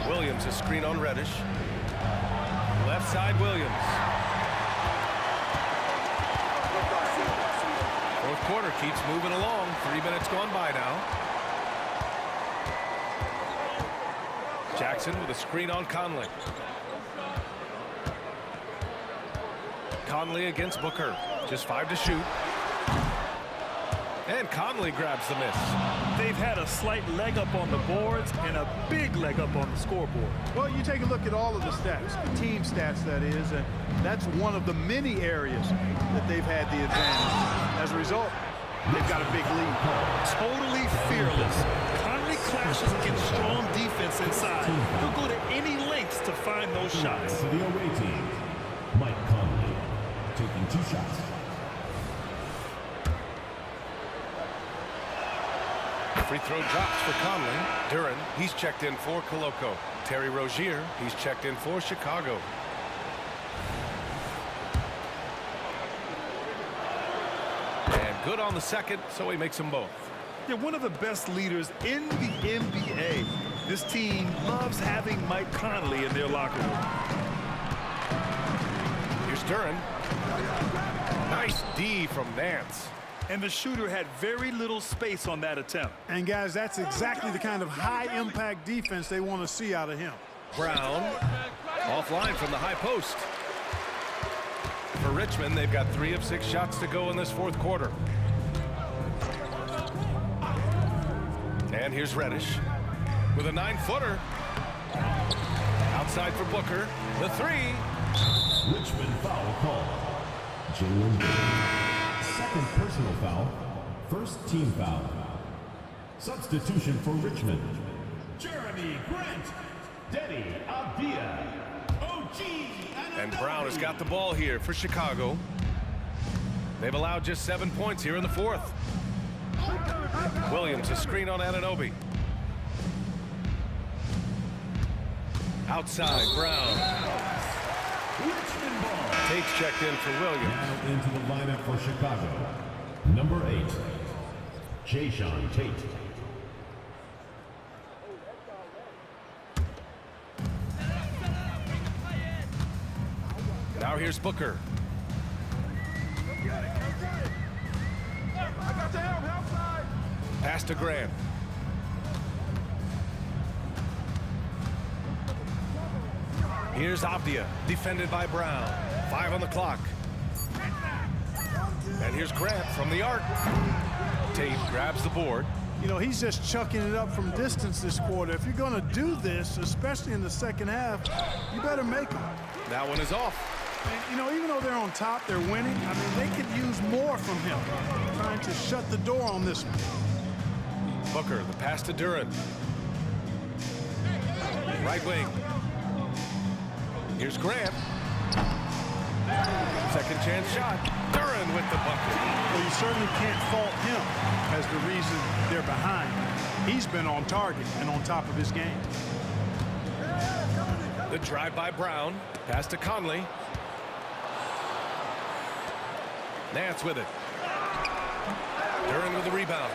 Williams, a screen on Reddish. Left side, Williams. Fourth quarter keeps moving along. 3 minutes gone by now. Jackson with a screen on Conley. Conley against Booker. Just 5 to shoot. And Conley grabs the miss. They've had a slight leg up on the boards and a big leg up on the scoreboard. Well, you take a look at all of the stats, the team stats that is, and that's one of the many areas that they've had the advantage. As a result, they've got a big lead. Totally fearless. Conley clashes against strong defense inside. He'll go to any lengths to find those shots. For the away team, Mike Conley taking 2 shots. Free throw drops for Conley. Duran, he's checked in for Koloko. Terry Rozier, he's checked in for Chicago. And good on the second, so he makes them both. They're one of the best leaders in the NBA. This team loves having Mike Conley in their locker room. Here's Duran. Nice D from Nance. And the shooter had very little space on that attempt. And guys, that's exactly the kind of high-impact defense they want to see out of him. Brown, offline from the high post. For Richmond, they've got 3 of 6 shots to go in this fourth quarter. And here's Reddish with a 9-footer. Outside for Booker, the 3. Richmond foul call. Jalen. Second personal foul. First team foul. Substitution for Richmond. Jeremy Grant. Denny Avdia. And Brown has got the ball here for Chicago. They've allowed just 7 points here in the fourth. Williams, a screen on Anunoby. Outside, Brown. Tate's checked in for Williams. Now into the lineup for Chicago. Number 8, Jayshawn Tate. Now here's Booker. Pass to Grant. Here's Avdia, defended by Brown. 5 on the clock. And here's Grant from the arc. Tate grabs the board. You know, he's just chucking it up from distance this quarter. If you're going to do this, especially in the second half, you better make them. That one is off. And, you know, even though they're on top, they're winning. I mean, they could use more from him. Trying to shut the door on this one. Booker, the pass to Duran. Right wing. Here's Grant. Second chance shot. Duran with the bucket. Well, you certainly can't fault him as the reason they're behind. He's been on target and on top of his game. The drive by Brown. Pass to Conley. Nance with it. Duran with the rebound.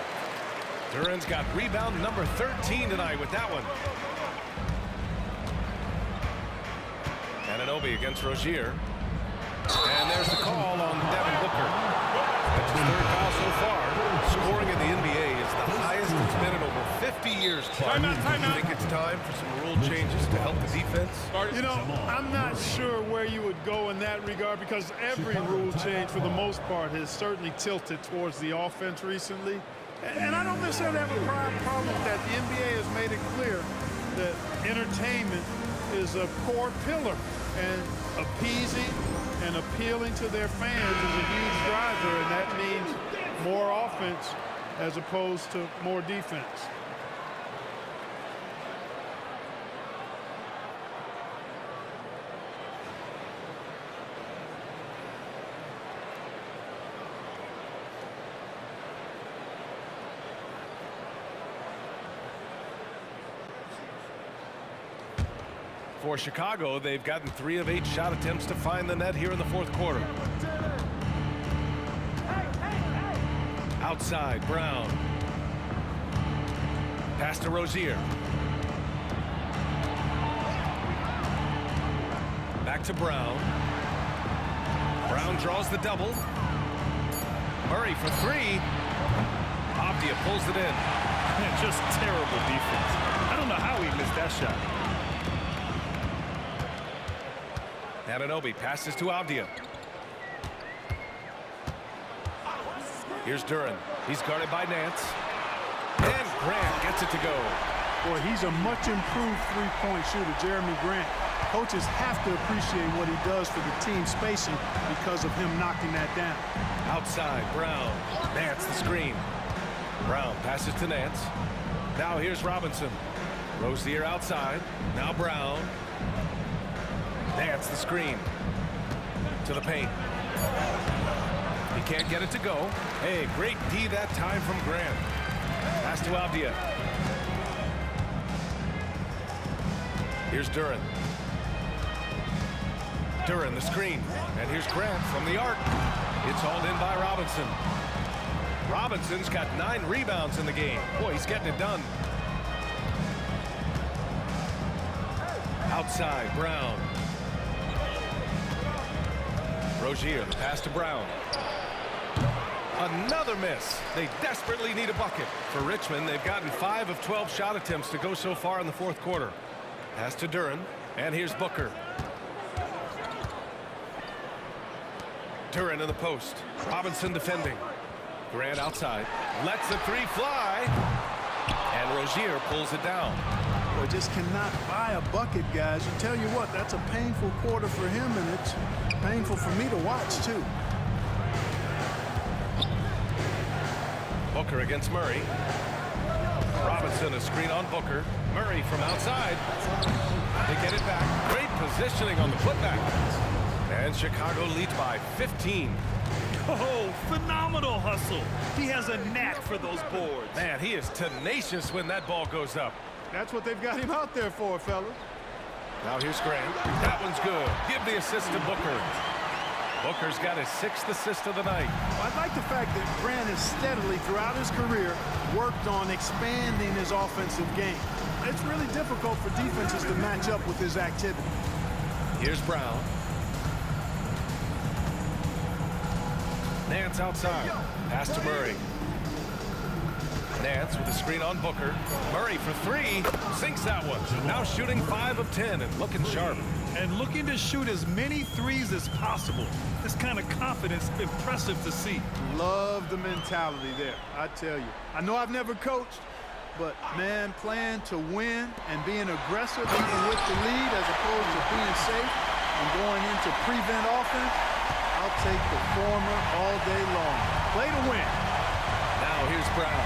Duran's got rebound number 13 tonight with that one. Anunoby against Rozier. And there's the call on Devin Booker. That's his third foul so far. Scoring in the NBA is the highest it's been in over 50 years. Clark. I think it's time for some rule changes to help the defense. You know, I'm not sure where you would go in that regard because every rule change for the most part has certainly tilted towards the offense recently. And I don't necessarily have a problem with that. The NBA has made it clear that entertainment is a core pillar, and appeasing and appealing to their fans is a huge driver, and that means more offense as opposed to more defense. For Chicago, they've gotten 3 of 8 shot attempts to find the net here in the fourth quarter. Outside, Brown. Pass to Rozier. Back to Brown. Brown draws the double. Murray for 3. Avdia pulls it in. Man, just terrible defense. I don't know how he missed that shot. Anunoby passes to Avdia. Here's Duran. He's guarded by Nance. And Grant gets it to go. Boy, he's a much improved three-point shooter, Jeremy Grant. Coaches have to appreciate what he does for the team spacing because of him knocking that down. Outside, Brown. Nance the screen. Brown passes to Nance. Now here's Robinson. Rozier outside. Now Brown. Nance the screen. To the paint. He can't get it to go. Hey, great D that time from Grant. Pass to Avdia. Here's Duran. Duran the screen. And here's Grant from the arc. It's hauled in by Robinson. Robinson's got 9 rebounds in the game. Boy, he's getting it done. Outside, Brown. Rozier, the pass to Brown. Another miss. They desperately need a bucket. For Richmond, they've gotten 5 of 12 shot attempts to go so far in the fourth quarter. Pass to Duran, and here's Booker. Duran in the post. Robinson defending. Grant outside. Lets the 3 fly. And Rozier pulls it down. Boy, just cannot buy a bucket, guys. I tell you what, that's a painful quarter for him, and it's painful for me to watch, too. Booker against Murray. Robinson a screen on Booker. Murray from outside. They get it back. Great positioning on the putback. And Chicago leads by 15. Oh, phenomenal hustle. He has a knack for those boards. Man, he is tenacious when that ball goes up. That's what they've got him out there for, fellas. Now here's Grant. That one's good. Give the assist to Booker. Booker's got his 6th assist of the night. Well, I like the fact that Grant has steadily, throughout his career, worked on expanding his offensive game. It's really difficult for defenses to match up with his activity. Here's Brown. Nance outside. Pass to Murray. Nance with a screen on Booker. Murray for three. Sinks that one. Now shooting 5 of 10 and looking sharp. And looking to shoot as many threes as possible. This kind of confidence, impressive to see. Love the mentality there, I tell you. I know I've never coached, but, man, playing to win and being aggressive even with the lead as opposed to being safe and going into prevent offense, I'll take the former all day long. Play to win. Now here's Brown.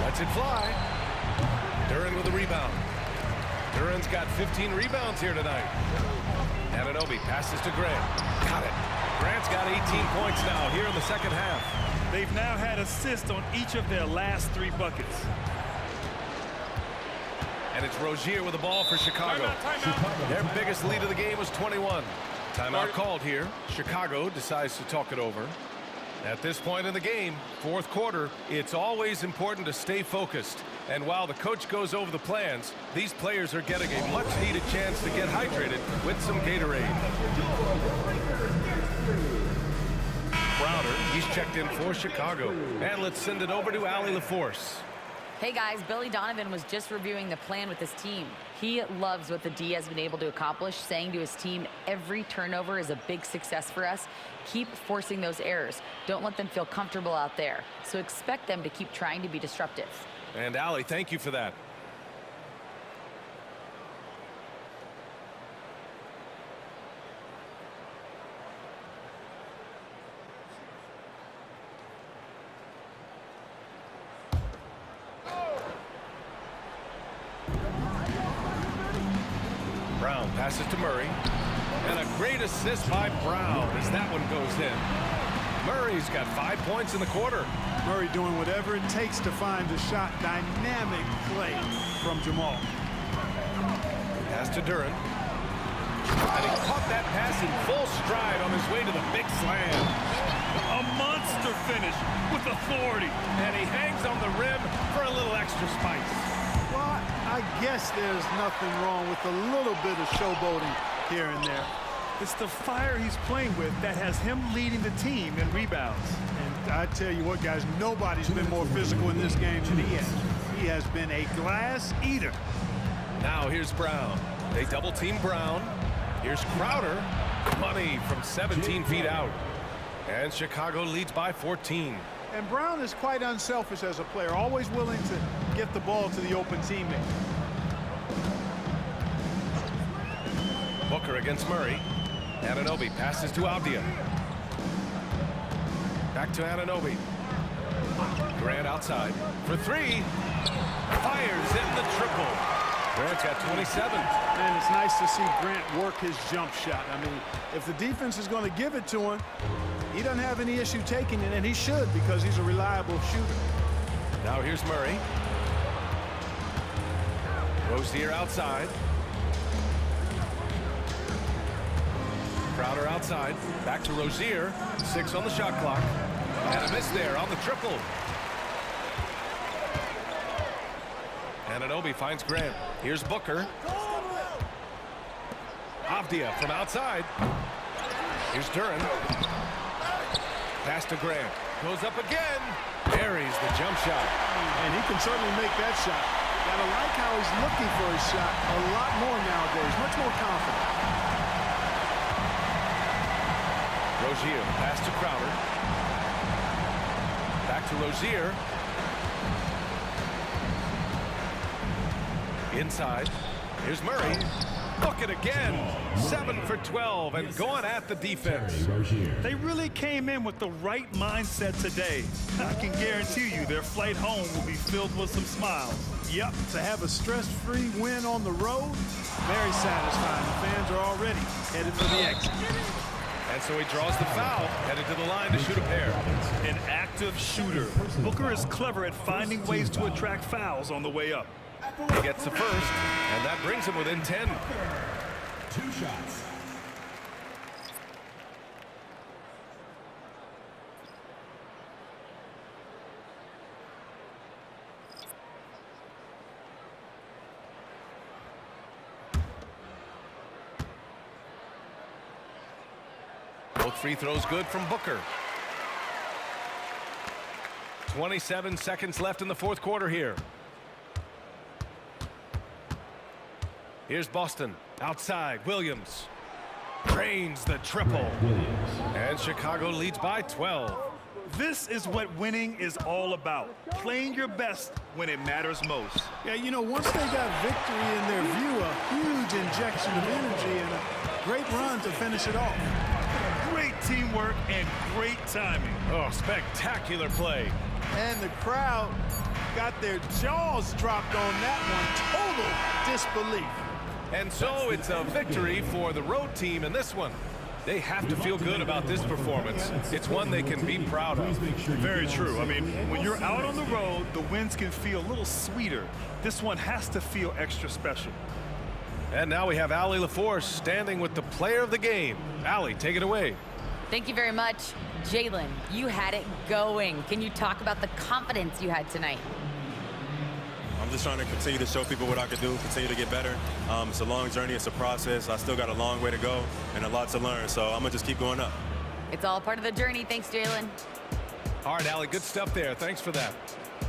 Lets it fly. Duren with a rebound. Duren's got 15 rebounds here tonight. Anunoby passes to Grant. Got it. Grant's got 18 points now here in the second half. They've now had assists on each of their last 3 buckets. And it's Rozier with the ball for Chicago. Their biggest lead of the game was 21. Timeout called here. Chicago decides to talk it over. At this point in the game, fourth quarter, it's always important to stay focused. And while the coach goes over the plans, these players are getting a much-needed chance to get hydrated with some Gatorade. Crowder, he's checked in for Chicago. And let's send it over to Allie LaForce. Hey guys, Billy Donovan was just reviewing the plan with his team. He loves what the D has been able to accomplish, saying to his team, every turnover is a big success for us. Keep forcing those errors. Don't let them feel comfortable out there. So expect them to keep trying to be disruptive. And Allie, thank you for that. Brown passes to Murray. And a great assist by Brown as that one goes in. Murray's got 5 points in the quarter. Murray doing whatever it takes to find the shot. Dynamic play from Jamal. Pass to Duren. And he caught that pass in full stride on his way to the big slam. A monster finish with authority. And he hangs on the rim for a little extra spice. Well, I guess there's nothing wrong with a little bit of showboating here and there. It's the fire he's playing with that has him leading the team in rebounds. And I tell you what, guys, nobody's been more physical in this game than he has. He has been a glass eater. Now here's Brown. They double-team Brown. Here's Crowder. Money from 17 feet out. And Chicago leads by 14. And Brown is quite unselfish as a player, always willing to get the ball to the open teammate. Booker against Murray. Anunoby passes to Avdia. Back to Anunoby. Grant outside for three. Fires in the triple. Grant's got 27. Man, it's nice to see Grant work his jump shot. I mean, if the defense is going to give it to him, he doesn't have any issue taking it, and he should because he's a reliable shooter. Now here's Murray. Rozier outside. Crowder outside. Back to Rozier. 6 on the shot clock. And a miss there on the triple. Anunoby finds Grant. Here's Booker. Avdia from outside. Here's Duren. Pass to Grant. Goes up again. Buries the jump shot. And he can certainly make that shot. Gotta like how he's looking for his shot a lot more nowadays. Much more confident. Rozier. Pass to Crowder. Back to Rozier. Inside. Here's Murray. Look it again. 7 for 12 and going at the defense. They really came in with the right mindset today. I can guarantee you their flight home will be filled with some smiles. Yep, to have a stress-free win on the road, very satisfying. The fans are already headed for the exit. And so he draws the foul, headed to the line to shoot a pair. An active shooter. Booker is clever at finding ways to attract fouls on the way up. He gets the first, and that brings him within 10. 2 shots. Both free throws good from Booker. 27 seconds left in the fourth quarter here. Here's Boston. Outside, Williams. Drains the triple. And Chicago leads by 12. This is what winning is all about. Playing your best when it matters most. Yeah, you know, once they got victory in their view, a huge injection of energy and a great run to finish it off. Great teamwork and great timing. Oh, spectacular play. And the crowd got their jaws dropped on that one. Total disbelief. And so it's a victory for the road team in this one. They have to feel good about this performance. It's one they can be proud of. Very true. I mean, when you're out on the road, the wins can feel a little sweeter. This one has to feel extra special. And now we have Allie LaForce standing with the player of the game. Allie, take it away. Thank you very much. Jalen, you had it going. Can you talk about the confidence you had tonight? I'm just trying to continue to show people what I can do, continue to get better. It's a long journey. It's a process. I still got a long way to go and a lot to learn, so I'm going to just keep going up. It's all part of the journey. Thanks, Jalen. All right, Allie, good stuff there. Thanks for that.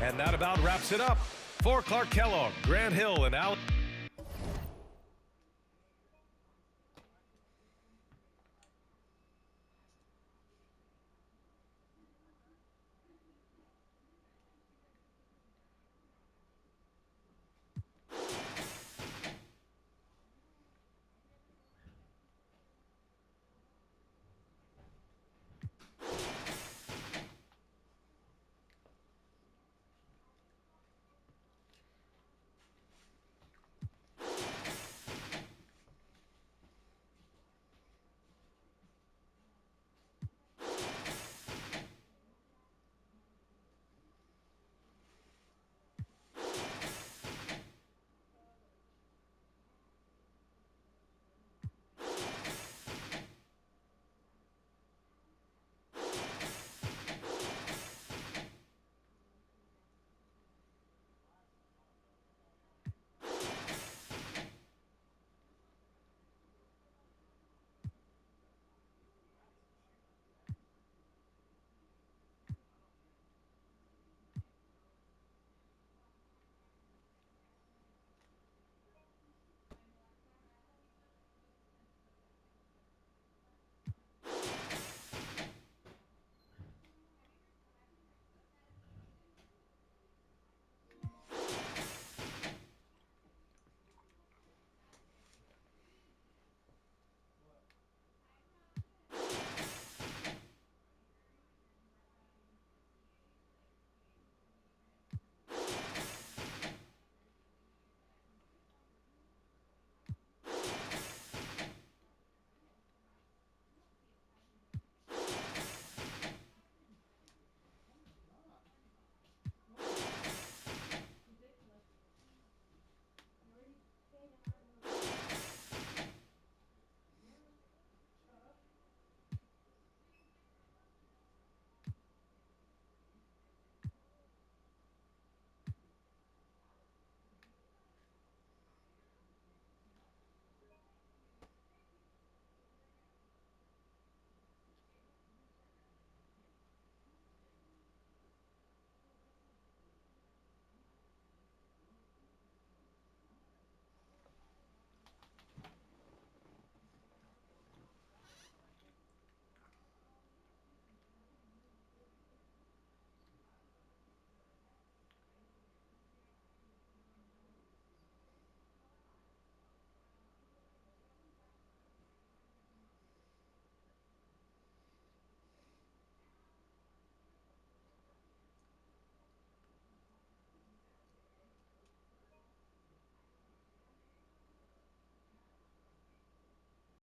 And that about wraps it up. For Clark Kellogg, Grant Hill, and Allie.